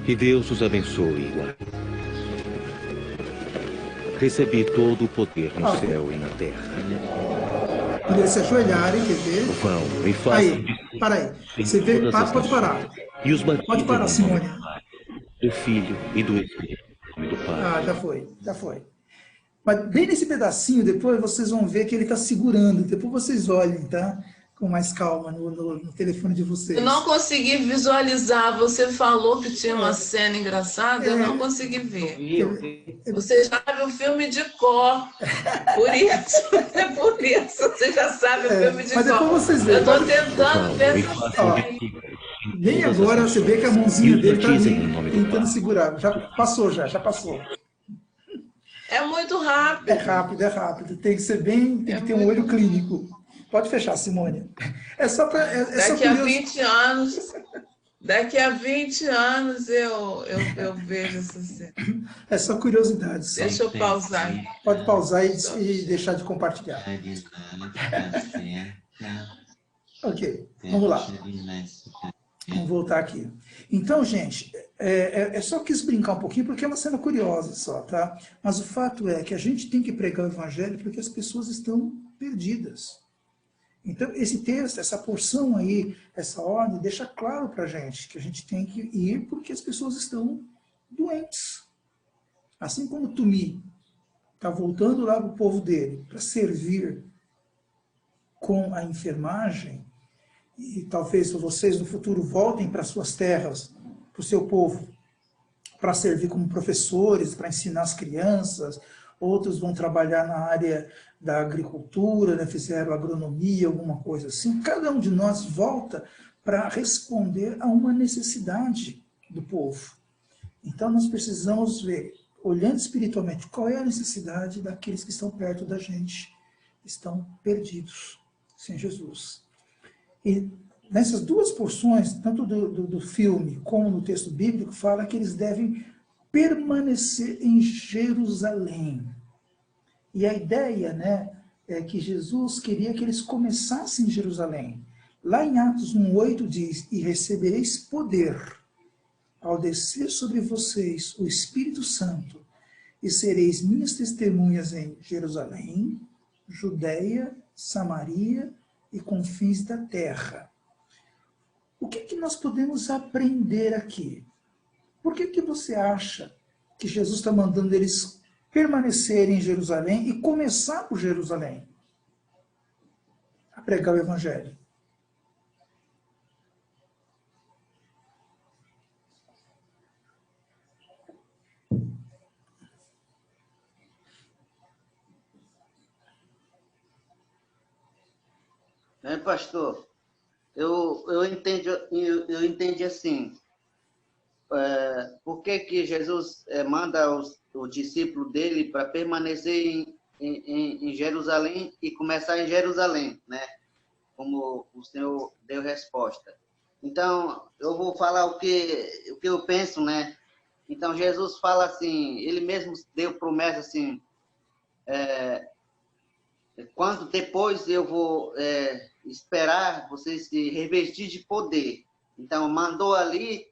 Que Deus os abençoe. Recebi todo o poder no céu e na terra. Poderia se ajoelharem, quer ver? Vão e façam. Aí, para aí. Você vê, pode parar. E os Pode parar, Simone. do Filho e do Espírito. Pai. Ah, já foi, já foi. Mas bem nesse pedacinho, depois vocês vão ver que ele está segurando. Depois vocês olhem, tá? Com mais calma no telefone de vocês. Eu não consegui visualizar. Você falou que tinha uma cena engraçada, eu não consegui ver. Você já sabe o filme de cor. Por isso, é por isso. Você já sabe o filme de cor. Mas depois vocês veem. Eu estou tentando ver essa Bem agora você vê que a mãozinha dele está ali, tentando segurar. Já passou, já passou. É muito rápido. É rápido. Tem que ser bem, tem que ter um olho clínico. Pode fechar, Simone. É só para. Daqui a 20 anos eu vejo essa cena. É só curiosidade. Só. Deixa eu pausar. Pode pausar e deixar de compartilhar. Ok, vamos lá. Vamos voltar aqui. Então, gente, só quis brincar um pouquinho porque é uma cena curiosa só, tá? Mas o fato é que a gente tem que pregar o evangelho porque as pessoas estão perdidas. Então, esse texto, essa porção aí, essa ordem, deixa claro para a gente que a gente tem que ir porque as pessoas estão doentes. Assim como Tumi está voltando lá para o povo dele para servir com a enfermagem, e talvez vocês no futuro voltem para suas terras, para o seu povo, para servir como professores, para ensinar as crianças, outros vão trabalhar na área da agricultura, né, fizeram agronomia, alguma coisa assim. Cada um de nós volta para responder a uma necessidade do povo. Então nós precisamos ver, olhando espiritualmente, qual é a necessidade daqueles que estão perto da gente, estão perdidos sem Jesus. E nessas duas porções, tanto do filme como no texto bíblico, fala que eles devem permanecer em Jerusalém. E a ideia, né, é que Jesus queria que eles começassem em Jerusalém. Lá em Atos 1:8 diz, e recebereis poder ao descer sobre vocês o Espírito Santo, e sereis minhas testemunhas em Jerusalém, Judeia, Samaria e confins da terra. O que nós podemos aprender aqui? Por que você acha que Jesus está mandando eles permanecerem em Jerusalém e começar por Jerusalém a pregar o Evangelho? Pastor, eu entendi assim, por que Jesus manda o discípulo dele para permanecer em Jerusalém e começar em Jerusalém, né? Como o Senhor deu resposta. Então, eu vou falar o que eu penso, né? Então, Jesus fala assim, ele mesmo deu promessa assim, quando depois eu vou esperar vocês se revestir de poder. Então, mandou ali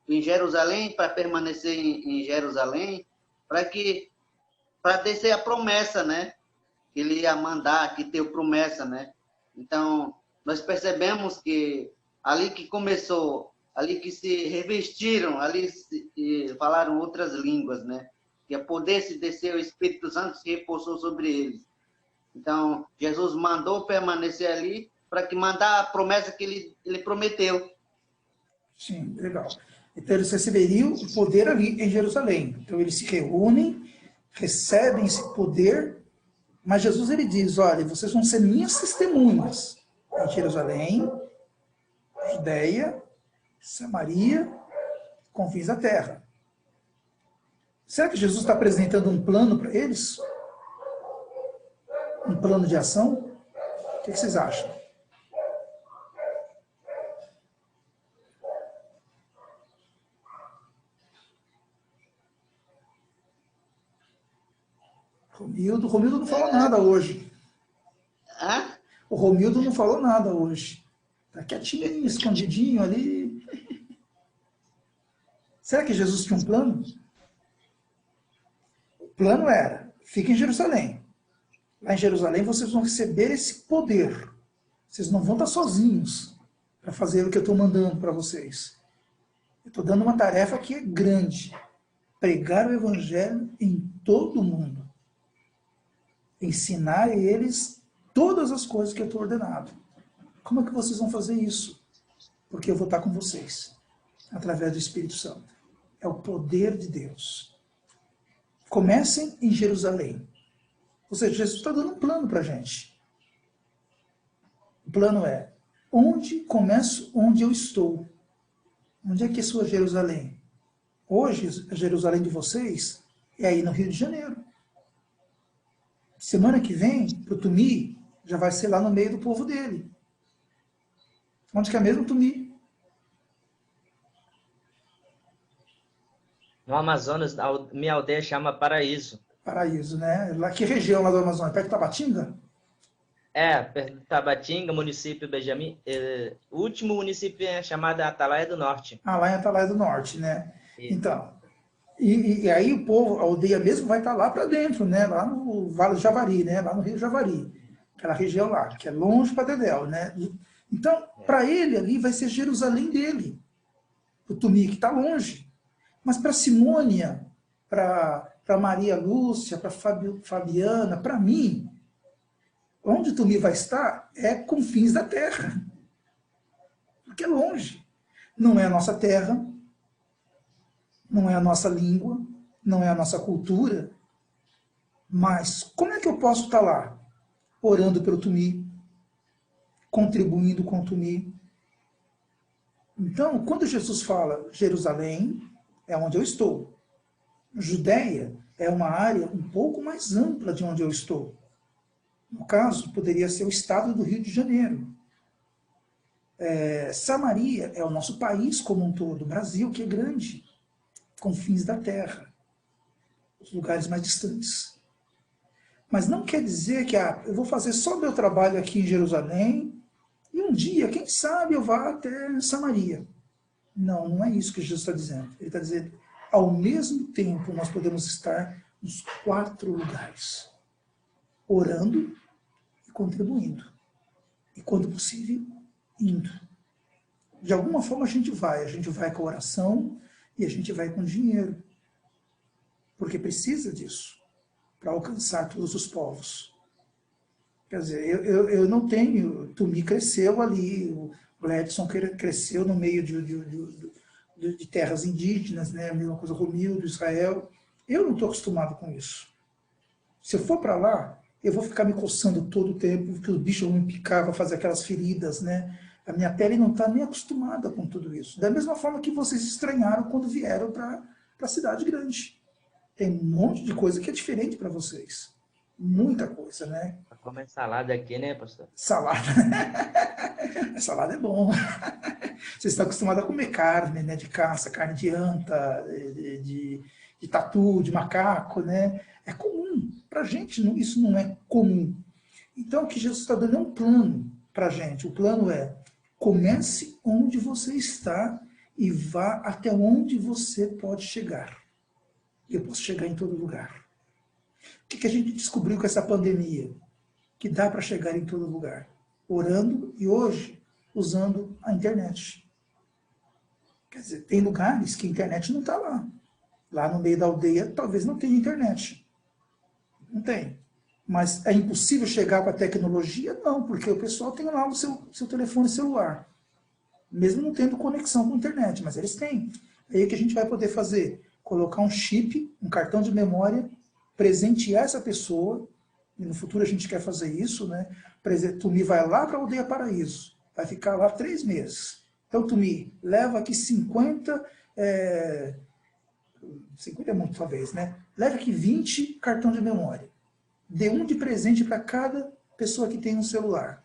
em Jerusalém para permanecer em Jerusalém, para descer a promessa, né? Que ele ia mandar, que deu promessa, né? Então, nós percebemos que ali que começou, ali que se revestiram, ali falaram outras línguas, né? Que a poder se descer o Espírito Santo se repousou sobre eles. Então, Jesus mandou permanecer ali para que mandar a promessa que ele prometeu. Sim, legal. Então, eles receberiam o poder ali em Jerusalém. Então, eles se reúnem, recebem esse poder, mas Jesus ele diz, olha, vocês vão ser minhas testemunhas em Jerusalém, Judeia, Samaria, confins da terra. Será que Jesus está apresentando um plano para eles? Um plano de ação? O que vocês acham? Romildo não falou nada hoje. Hã? O Romildo não falou nada hoje. Está quietinho, escondidinho ali. Será que Jesus tinha um plano? O plano era, fiquem em Jerusalém. Lá em Jerusalém vocês vão receber esse poder. Vocês não vão estar sozinhos para fazer o que eu estou mandando para vocês. Eu estou dando uma tarefa que é grande. pregar o evangelho em todo o mundo, ensinar a eles todas as coisas que eu estou ordenado. Como é que vocês vão fazer isso? Porque eu vou estar com vocês, através do Espírito Santo. É o poder de Deus. Comecem em Jerusalém. Ou seja, Jesus está dando um plano para a gente. O plano é, onde começo, onde eu estou. Onde é que é sua Jerusalém? Hoje, a Jerusalém de vocês é aí no Rio de Janeiro. Semana que vem, para o Tumi, já vai ser lá no meio do povo dele. Onde que é mesmo Tumi? No Amazonas, minha aldeia chama Paraíso. Paraíso, né? Lá, que região lá do Amazonas? Perto de Tabatinga? Perto de Tabatinga, município Benjamin. O último município é chamado Atalaia do Norte. Ah, lá em Atalaia do Norte, né? Isso. Então, e aí o povo, a aldeia mesmo vai estar lá para dentro, né? Lá no Vale do Javari, né? Lá no Rio Javari. Aquela região lá, que é longe para Dedéu, né? Então, para ele ali vai ser Jerusalém dele. O Tumi, que está longe. Mas para Simônia, para Maria Lúcia, para Fabiana, para mim, onde o Tumi vai estar é confins da terra. Porque é longe. Não é a nossa terra, não é a nossa língua, não é a nossa cultura. Mas como é que eu posso estar lá? Orando pelo Tumi, contribuindo com o Tumi. Então, quando Jesus fala Jerusalém, é onde eu estou. Judéia é uma área um pouco mais ampla de onde eu estou. No caso, poderia ser o estado do Rio de Janeiro. Samaria é o nosso país como um todo, o Brasil, que é grande, confins da terra, os lugares mais distantes. Mas não quer dizer que eu vou fazer só meu trabalho aqui em Jerusalém e um dia, quem sabe, eu vá até Samaria. Não, não é isso que Jesus está dizendo. Ele está dizendo, ao mesmo tempo, nós podemos estar nos 4 lugares, orando e contribuindo. E, quando possível, indo. De alguma forma a gente vai com a oração e a gente vai com dinheiro. Porque precisa disso, para alcançar todos os povos. Quer dizer, eu não tenho, Tumi cresceu ali, o Gladson cresceu no meio de terras indígenas, né? A mesma coisa, Romildo, Israel. Eu não estou acostumado com isso. Se eu for para lá, eu vou ficar me coçando todo o tempo, porque os bichos vão me picar, vão fazer aquelas feridas, né? A minha pele não está nem acostumada com tudo isso. Da mesma forma que vocês estranharam quando vieram para a cidade grande. Tem um monte de coisa que é diferente para vocês. Muita coisa, né? Para comer salada aqui, né, pastor? Salada. Salada é bom. Você está acostumado a comer carne, né? De caça, carne de anta, de tatu, de macaco, né? É comum. Para a gente, isso não é comum. Então, o que Jesus está dando é um plano para a gente. O plano é, comece onde você está e vá até onde você pode chegar. Eu posso chegar em todo lugar. O que a gente descobriu com essa pandemia? Que dá para chegar em todo lugar. Orando e hoje usando a internet. Quer dizer, tem lugares que a internet não está lá. Lá no meio da aldeia talvez não tenha internet. Não tem. Mas é impossível chegar com a tecnologia? Não, porque o pessoal tem lá o seu telefone celular. Mesmo não tendo conexão com a internet, mas eles têm. Aí o que a gente vai poder fazer? Colocar um chip, um cartão de memória, presentear essa pessoa, e no futuro a gente quer fazer isso, né? Tumi vai lá para a aldeia Paraíso, vai ficar lá 3 meses. Então, Tumi, leva aqui 50 é muito talvez, né? Leva aqui 20 cartões de memória. Dê um de presente para cada pessoa que tem um celular.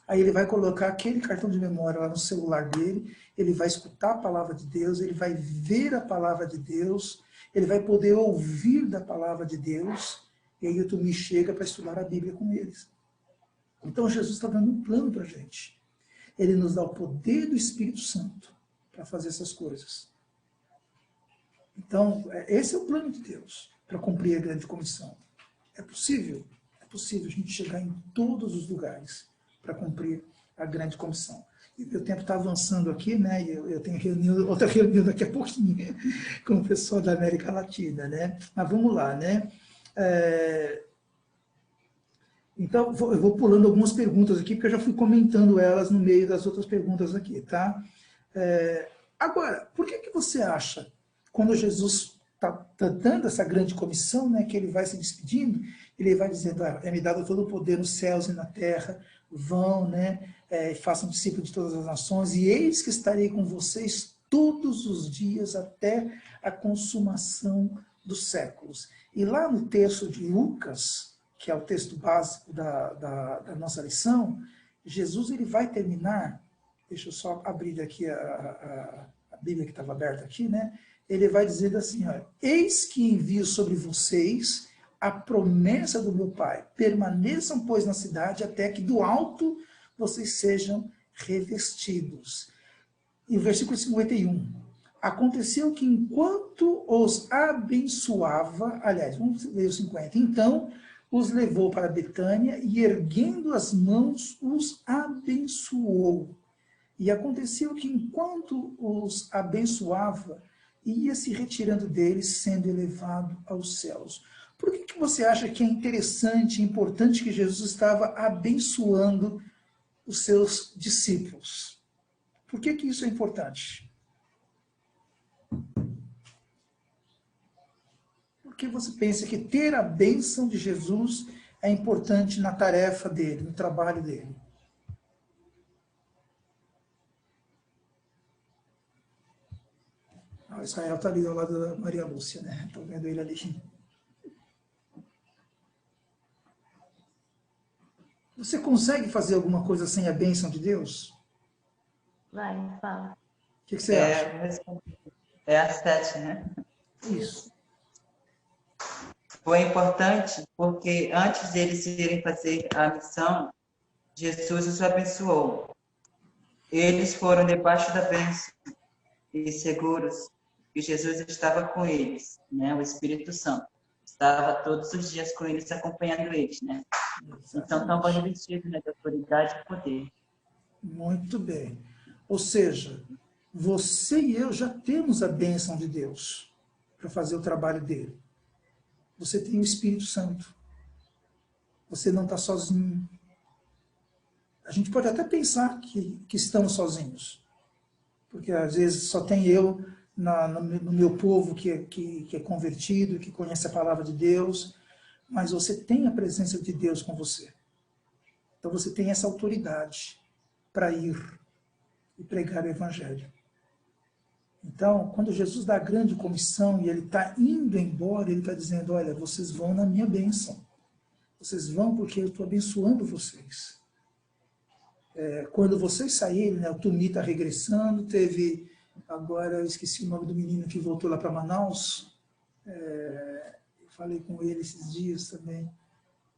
Aí ele vai colocar aquele cartão de memória lá no celular dele, ele vai escutar a palavra de Deus, ele vai ver a palavra de Deus, ele vai poder ouvir da palavra de Deus, e aí o Tumi chega para estudar a Bíblia com eles. Então Jesus está dando um plano para a gente. Ele nos dá o poder do Espírito Santo para fazer essas coisas. Então, esse é o plano de Deus para cumprir a grande comissão. É possível a gente chegar em todos os lugares para cumprir a grande comissão. O tempo está avançando aqui, né? Eu tenho outra reunião daqui a pouquinho com o pessoal da América Latina, né? Mas vamos lá, né? Então, eu vou pulando algumas perguntas aqui, porque eu já fui comentando elas no meio das outras perguntas aqui, tá? Agora, por que você acha, quando Jesus está dando essa grande comissão, né, que ele vai se despedindo, ele vai dizendo, é-me dado todo o poder nos céus e na terra, vão, né, façam discípulos de todas as nações, e eis que estarei com vocês todos os dias até a consumação dos séculos. E lá no texto de Lucas, que é o texto básico da nossa lição, Jesus ele vai terminar, deixa eu só abrir aqui a Bíblia que estava aberta aqui, né? Ele vai dizer assim, olha, eis que envio sobre vocês a promessa do meu Pai, permaneçam, pois, na cidade, até que do alto vocês sejam revestidos. E o versículo 51, aconteceu que enquanto os abençoava, aliás, vamos ler o 50, então os levou para Betânia e, erguendo as mãos, os abençoou. E aconteceu que, enquanto os abençoava, ia se retirando deles, sendo elevado aos céus. Por que você acha que é interessante, importante que Jesus estava abençoando os seus discípulos? Por que isso é importante? Por que você pensa que ter a bênção de Jesus é importante na tarefa dele, no trabalho dele? O Israel está ali ao lado da Maria Lúcia, né? Estou vendo ele ali. Você consegue fazer alguma coisa sem a bênção de Deus? Vai, fala. O que você acha? É a 7, né? Isso. Foi importante porque antes deles irem fazer a missão, Jesus os abençoou. Eles foram debaixo da bênção e seguros que Jesus estava com eles, né? O Espírito Santo estava todos os dias com eles, acompanhando eles, né? Então, estavam revestidos, né, de autoridade e poder. Muito bem. Ou seja, você e eu já temos a bênção de Deus para fazer o trabalho dele. Você tem o Espírito Santo. Você não está sozinho. A gente pode até pensar que estamos sozinhos. Porque às vezes só tem eu no meu povo que é convertido, que conhece a palavra de Deus, mas você tem a presença de Deus com você. Então você tem essa autoridade para ir e pregar o Evangelho. Então, quando Jesus dá a grande comissão e ele está indo embora, ele está dizendo, olha, vocês vão na minha bênção. Vocês vão porque eu estou abençoando vocês. Quando vocês saírem, né, o Tumi está regressando, teve, agora eu esqueci o nome do menino que voltou lá para Manaus, eu falei com ele esses dias também.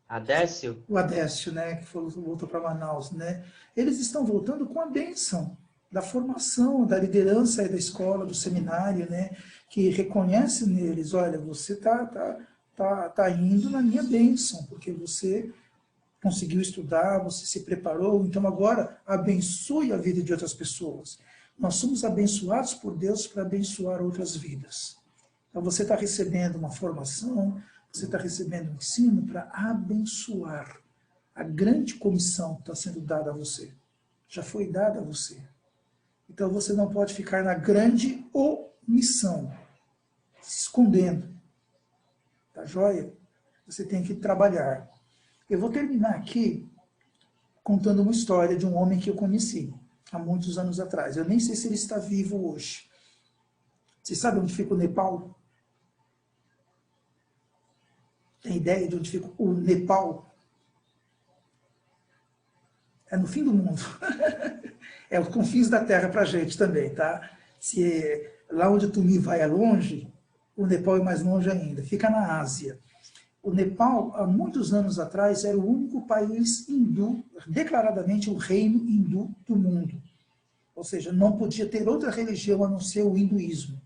Adécio? O Adécio, né, que voltou para Manaus, né? Eles estão voltando com a bênção da formação, da liderança aí da escola, do seminário, né, que reconhece neles, olha, você tá indo na minha bênção, porque você conseguiu estudar, você se preparou, então agora abençoe a vida de outras pessoas. Nós somos abençoados por Deus para abençoar outras vidas. Então você está recebendo uma formação, você está recebendo um ensino para abençoar. A grande comissão está sendo dada a você. Já foi dada a você. Então você não pode ficar na grande omissão, se escondendo. Tá joia? Você tem que trabalhar. Eu vou terminar aqui contando uma história de um homem que eu conheci há muitos anos atrás. Eu nem sei se ele está vivo hoje. Você sabe onde fica o Nepal? Tem ideia de onde fica o Nepal? É no fim do mundo. É os confins da Terra para a gente também, tá? Se lá onde o Tumi vai é longe, o Nepal é mais longe ainda. Fica na Ásia. O Nepal, há muitos anos atrás, era o único país hindu, declaradamente o reino hindu do mundo. Ou seja, não podia ter outra religião a não ser o hinduísmo.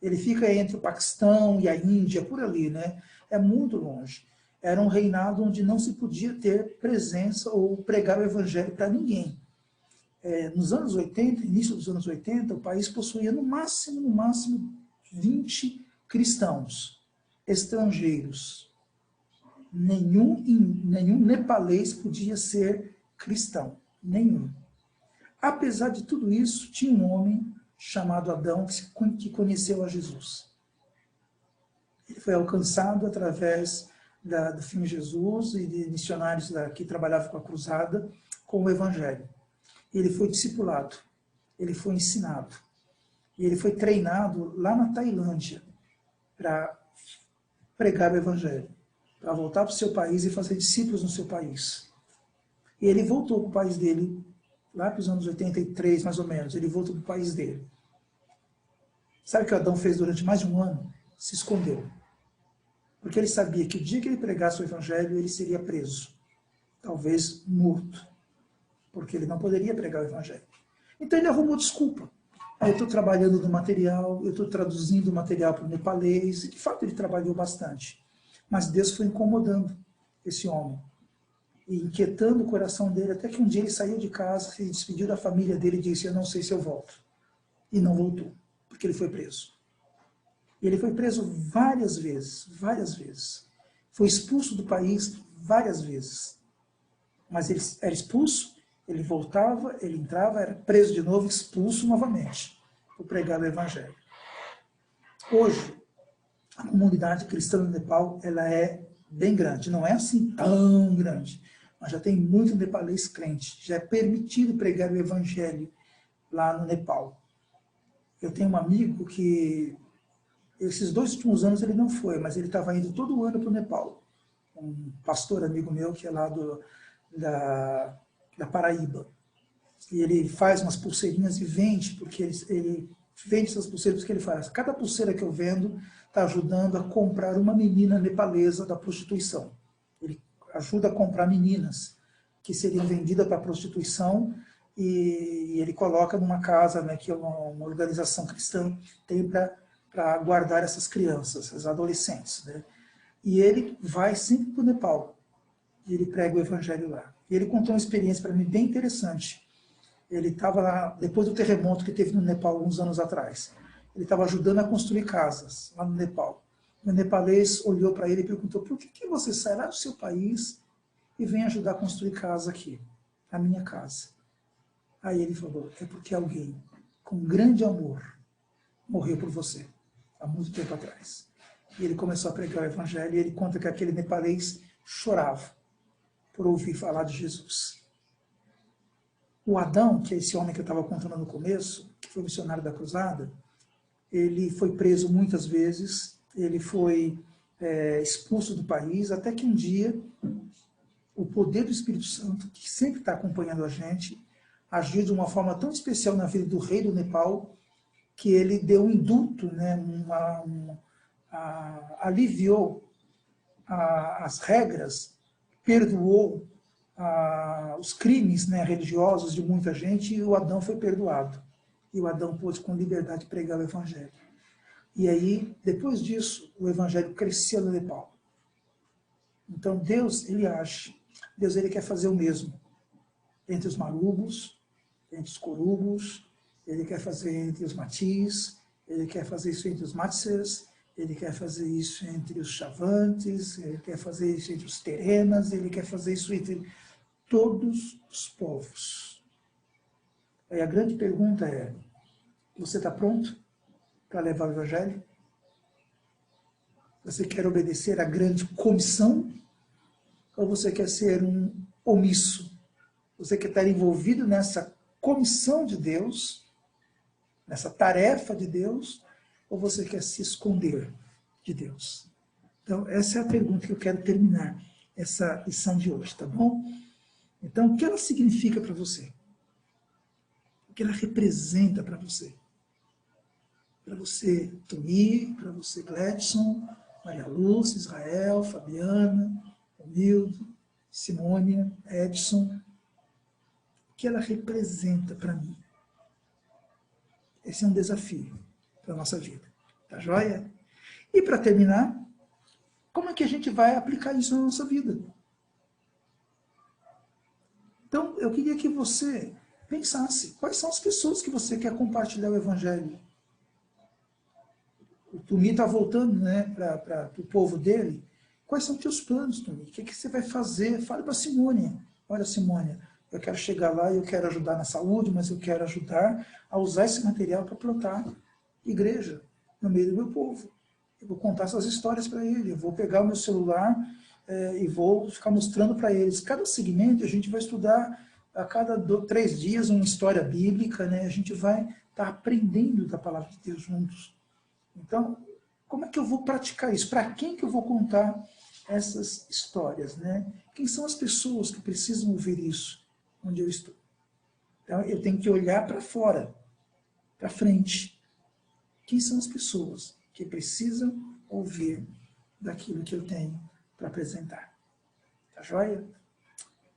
Ele fica entre o Paquistão e a Índia, por ali, né? É muito longe. Era um reinado onde não se podia ter presença ou pregar o evangelho para ninguém. nos anos 80, início dos anos 80, o país possuía no máximo 20 cristãos estrangeiros. Nenhum nepalês podia ser cristão, nenhum. Apesar de tudo isso, tinha um homem chamado Adão que conheceu a Jesus. Ele foi alcançado através do filme Jesus e de missionários que trabalhavam com a cruzada, com o evangelho. Ele foi discipulado, ele foi ensinado, e ele foi treinado lá na Tailândia para pregar o evangelho, para voltar para o seu país e fazer discípulos no seu país. E ele voltou para o país dele, lá para os anos 83, mais ou menos, ele voltou para o país dele. Sabe o que Adão fez durante mais de um ano? Se escondeu. Porque ele sabia que o dia que ele pregasse o evangelho, ele seria preso, talvez morto, porque ele não poderia pregar o evangelho. Então ele arrumou desculpa. Eu estou trabalhando no material, eu estou traduzindo o material para o nepalês, e de fato ele trabalhou bastante. Mas Deus foi incomodando esse homem, e inquietando o coração dele, até que um dia ele saiu de casa, se despediu da família dele e disse, eu não sei se eu volto. E não voltou, porque ele foi preso. E ele foi preso várias vezes. Foi expulso do país várias vezes. Mas ele era expulso, ele voltava, ele entrava, era preso de novo, expulso novamente, por pregar o evangelho. Hoje, a comunidade cristã no Nepal, ela é bem grande. Não é assim tão grande, mas já tem muito nepalês crente. Já é permitido pregar o evangelho lá no Nepal. Eu tenho um amigo que, esses 2 últimos anos ele não foi, mas ele estava indo todo ano para o Nepal. Um pastor amigo meu que é lá da Paraíba. E ele faz umas pulseirinhas e vende, porque ele vende essas pulseiras, porque ele faz. Cada pulseira que eu vendo está ajudando a comprar uma menina nepalesa da prostituição. Ele ajuda a comprar meninas que seriam vendidas para prostituição, e ele coloca numa casa, né, que é uma organização cristã tem para guardar essas crianças, essas adolescentes. Né? E ele vai sempre para o Nepal, e ele prega o evangelho lá. E ele contou uma experiência para mim bem interessante. Ele estava lá, depois do terremoto que teve no Nepal alguns anos atrás, ele estava ajudando a construir casas lá no Nepal. O nepalês olhou para ele e perguntou, por que você sai lá do seu país e vem ajudar a construir casa aqui, a minha casa? Aí ele falou, é porque alguém com grande amor morreu por você, há muito tempo atrás. E ele começou a pregar o evangelho, e ele conta que aquele nepalês chorava por ouvir falar de Jesus. O Adão, que é esse homem que eu estava contando no começo, que foi missionário da cruzada, ele foi preso muitas vezes, ele foi expulso do país, até que um dia o poder do Espírito Santo, que sempre está acompanhando a gente, agiu de uma forma tão especial na vida do rei do Nepal, que ele deu um indulto, né, aliviou as regras, perdoou os crimes, né, religiosos de muita gente, e o Adão foi perdoado. E o Adão pôde com liberdade pregar o evangelho. E aí, depois disso, o evangelho crescia no Nepal. Então Deus, ele age. Deus, ele quer fazer o mesmo entre os marubos, entre os corubos, ele quer fazer entre os matis, ele quer fazer isso entre os matsers, ele quer fazer isso entre os chavantes, ele quer fazer isso entre os terenas, ele quer fazer isso entre todos os povos. Aí a grande pergunta é, você está pronto para levar o evangelho? Você quer obedecer à grande comissão? Ou você quer ser um omisso? Você quer estar envolvido nessa comissão de Deus, nessa tarefa de Deus, ou você quer se esconder de Deus? Então, essa é a pergunta que eu quero terminar essa lição de hoje, tá bom? Então, o que ela significa para você? O que ela representa para você? Para você, Toni, para você, Gledson, Maria Lúcia, Israel, Fabiana, Humildo, Simônia, Edson. O que ela representa para mim? Esse é um desafio para a nossa vida. Tá joia? E para terminar, como é que a gente vai aplicar isso na nossa vida? Então, eu queria que você pensasse quais são as pessoas que você quer compartilhar o evangelho. O Tumi está voltando, né, para o povo dele. Quais são os teus planos, Tumi? O que você vai fazer? Fale para a Simônia. Olha, Simônia, eu quero chegar lá e eu quero ajudar na saúde, mas eu quero ajudar a usar esse material para plantar igreja no meio do meu povo. Eu vou contar essas histórias para ele, eu vou pegar o meu celular e vou ficar mostrando para eles. Cada segmento a gente vai estudar a cada 3 dias uma história bíblica, né? A gente vai estar aprendendo da palavra de Deus juntos. Então, como é que eu vou praticar isso? Para quem que eu vou contar essas histórias, né? Quem são as pessoas que precisam ouvir isso onde eu estou? Então, eu tenho que olhar para fora, para frente. Quem são as pessoas que precisam ouvir daquilo que eu tenho para apresentar? Tá joia?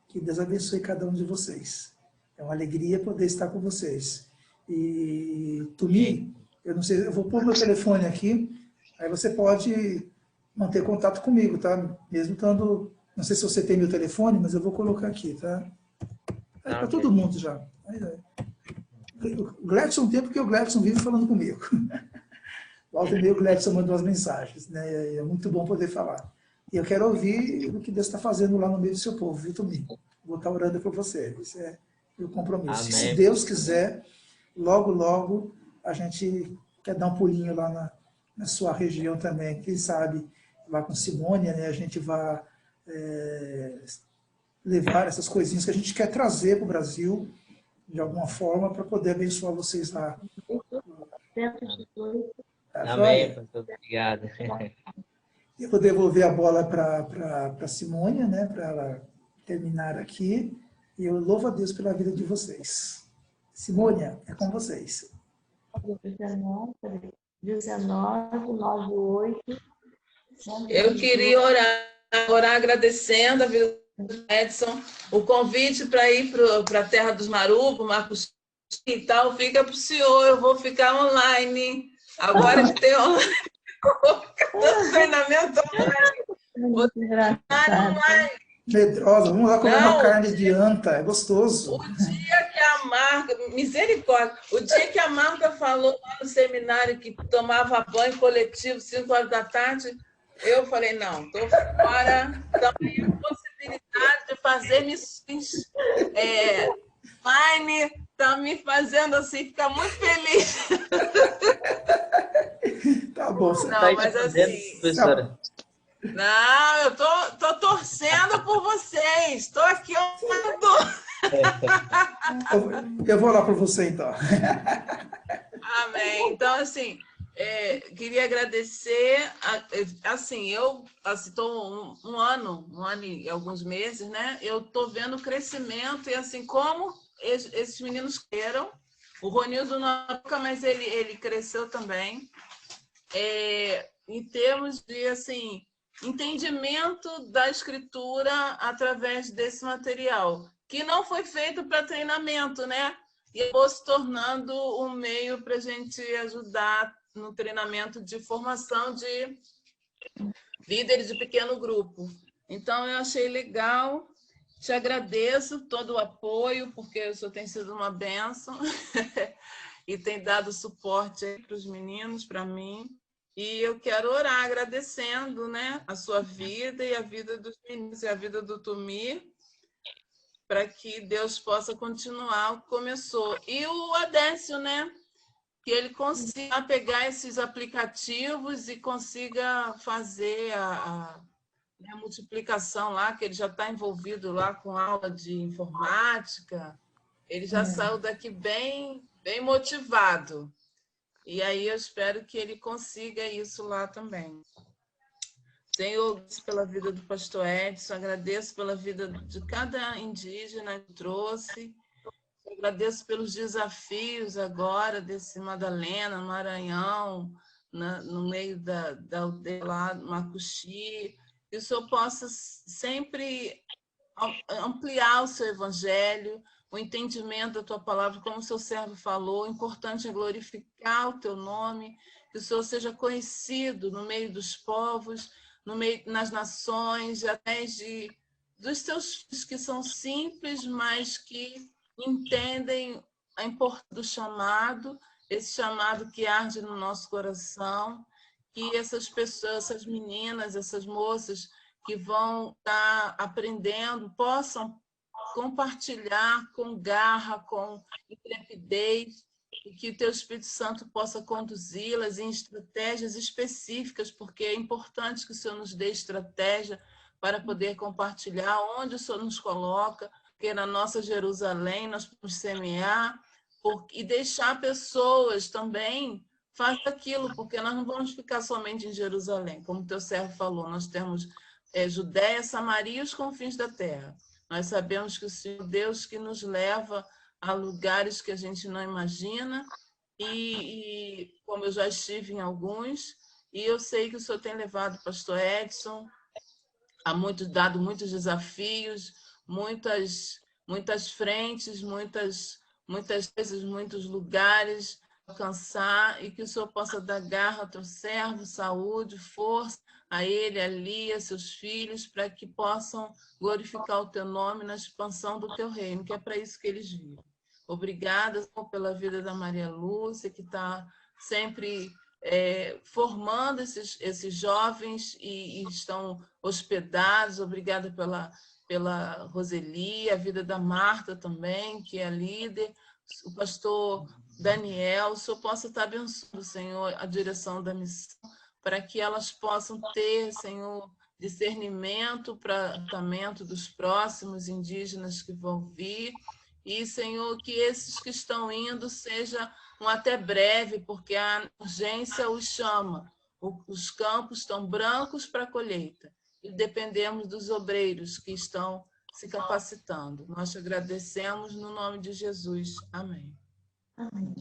Que Deus abençoe cada um de vocês. É uma alegria poder estar com vocês. E, Tumi, eu não sei, eu vou pôr meu telefone aqui, aí você pode manter contato comigo, tá? Mesmo estando, não sei se você tem meu telefone, mas eu vou colocar aqui, tá? É para todo mundo já. O Gladson tem, porque o Gladson vive falando comigo. Volta e meia o Gladson mandou as mensagens, né? É muito bom poder falar. E eu quero ouvir o que Deus está fazendo lá no meio do seu povo, viu, Tumi? Vou estar orando por você. Esse é o compromisso. Amém. E se Deus quiser, logo, logo, a gente quer dar um pulinho lá na sua região também. Quem sabe, lá com Simônia, né? A gente vai levar essas coisinhas que a gente quer trazer para o Brasil, de alguma forma, para poder abençoar vocês lá. Tá, Amém, pastor. Obrigado. Eu vou devolver a bola para a Simônia, né, para ela terminar aqui. E eu louvo a Deus pela vida de vocês. Simônia, é com vocês. 1998. Eu queria orar agradecendo a vida do Edson, o convite para ir para a Terra dos Marubos, Marcos e tal, fica para o senhor, eu vou ficar online. Agora que tem online, treinamento online. Vou treinar online. Medrosa, vamos lá comer uma carne de anta, é gostoso. O dia que a Marta, misericórdia, o dia que a Marta falou lá no seminário que tomava banho coletivo 5 horas da tarde, eu falei, não, estou fora. Também a possibilidade de fazer missões online está me fazendo assim ficar muito feliz. Tá bom. Você não, mas assim... Professora? Não, eu tô torcendo por vocês. Estou aqui ouvindo. Eu vou lá para você, então. Amém. Então, assim, queria agradecer. Assim, eu estou um ano e alguns meses, né? Eu estou vendo o crescimento e, assim, como esses meninos cresceram. O Ronildo não, mas ele cresceu também. Em termos de, assim, entendimento da escritura através desse material, que não foi feito para treinamento, né? E acabou se tornando um meio para a gente ajudar no treinamento de formação de líderes de pequeno grupo. Então, eu achei legal, te agradeço todo o apoio, porque o senhor tem sido uma bênção e tem dado suporte para os meninos, para mim. E eu quero orar agradecendo, né, a sua vida e a vida dos meninos e a vida do Tumi, para que Deus possa continuar o que começou. E o Adécio, né, que ele consiga pegar esses aplicativos e consiga fazer a multiplicação lá, que ele já está envolvido lá com aula de informática. Ele já saiu daqui bem motivado. E aí eu espero que ele consiga isso lá também. Senhor, agradeço pela vida do pastor Edson, agradeço pela vida de cada indígena que trouxe, agradeço pelos desafios agora desse Madalena, no Maranhão, no meio da aldeia lá, Macuxi, que o Senhor possa sempre ampliar o seu evangelho, o entendimento da tua palavra, como o seu servo falou, o importante é glorificar o teu nome, que o Senhor seja conhecido no meio dos povos, nas nações, até dos teus filhos que são simples, mas que entendem a importância do chamado, esse chamado que arde no nosso coração, que essas pessoas, essas meninas, essas moças que vão estar aprendendo, possam compartilhar com garra, com intrepidez, e que o Teu Espírito Santo possa conduzi-las em estratégias específicas, porque é importante que o Senhor nos dê estratégia para poder compartilhar onde o Senhor nos coloca, porque na nossa Jerusalém nós podemos semear e deixar pessoas também fazer aquilo, porque nós não vamos ficar somente em Jerusalém, como o Teu servo falou, nós temos Judéia, Samaria e os confins da terra. Nós sabemos que o Senhor é Deus que nos leva a lugares que a gente não imagina, e como eu já estive em alguns, e eu sei que o Senhor tem levado o pastor Edson a dado muitos desafios, muitas frentes, muitas coisas, muitos lugares a alcançar, e que o Senhor possa dar garra ao Teu servo, saúde, força a ele, a Lia, seus filhos, para que possam glorificar o Teu nome na expansão do Teu reino, que é para isso que eles vivem. Obrigada pela vida da Maria Lúcia, que está sempre formando esses jovens e estão hospedados. Obrigada pela Roseli, a vida da Marta também, que é a líder, o pastor Daniel. O Senhor possa estar abençoando, Senhor, a direção da missão, para que elas possam ter, Senhor, discernimento para o tratamento dos próximos indígenas que vão vir. E, Senhor, que esses que estão indo seja um até breve, porque a urgência os chama. Os campos estão brancos para a colheita e dependemos dos obreiros que estão se capacitando. Nós te agradecemos no nome de Jesus. Amém. Amém.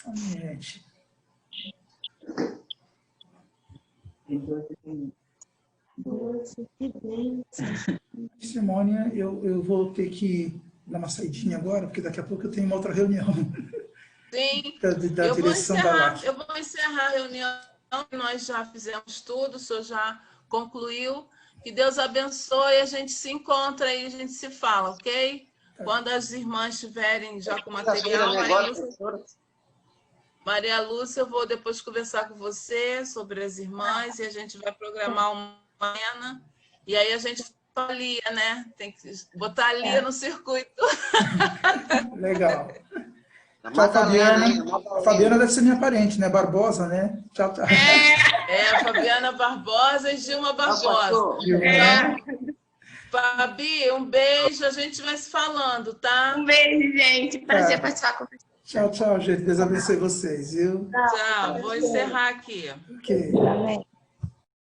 Amém. Simônia, eu vou ter que dar uma saidinha agora, porque daqui a pouco eu tenho uma outra reunião. Sim, da direção da LAC. Eu vou encerrar a reunião, nós já fizemos tudo, o senhor já concluiu. Que Deus abençoe, a gente se encontra e a gente se fala, ok? Tá. Quando as irmãs estiverem já com material, Maria Lúcia, eu vou depois conversar com você sobre as irmãs e a gente vai programar uma cena. E aí a gente a Lia, né? Tem que botar a Lia no circuito. Legal. Tchau, Fabiana. A Fabiana deve ser minha parente, né? Barbosa, né? Tchau, tchau. A Fabiana Barbosa e Gilma Barbosa. Então, Fabi, um beijo. A gente vai se falando, tá? Um beijo, gente. Prazer participar com vocês. Tchau, tchau, gente. Deus abençoe vocês, viu? Tchau. Vou encerrar aqui. Ok. Amém.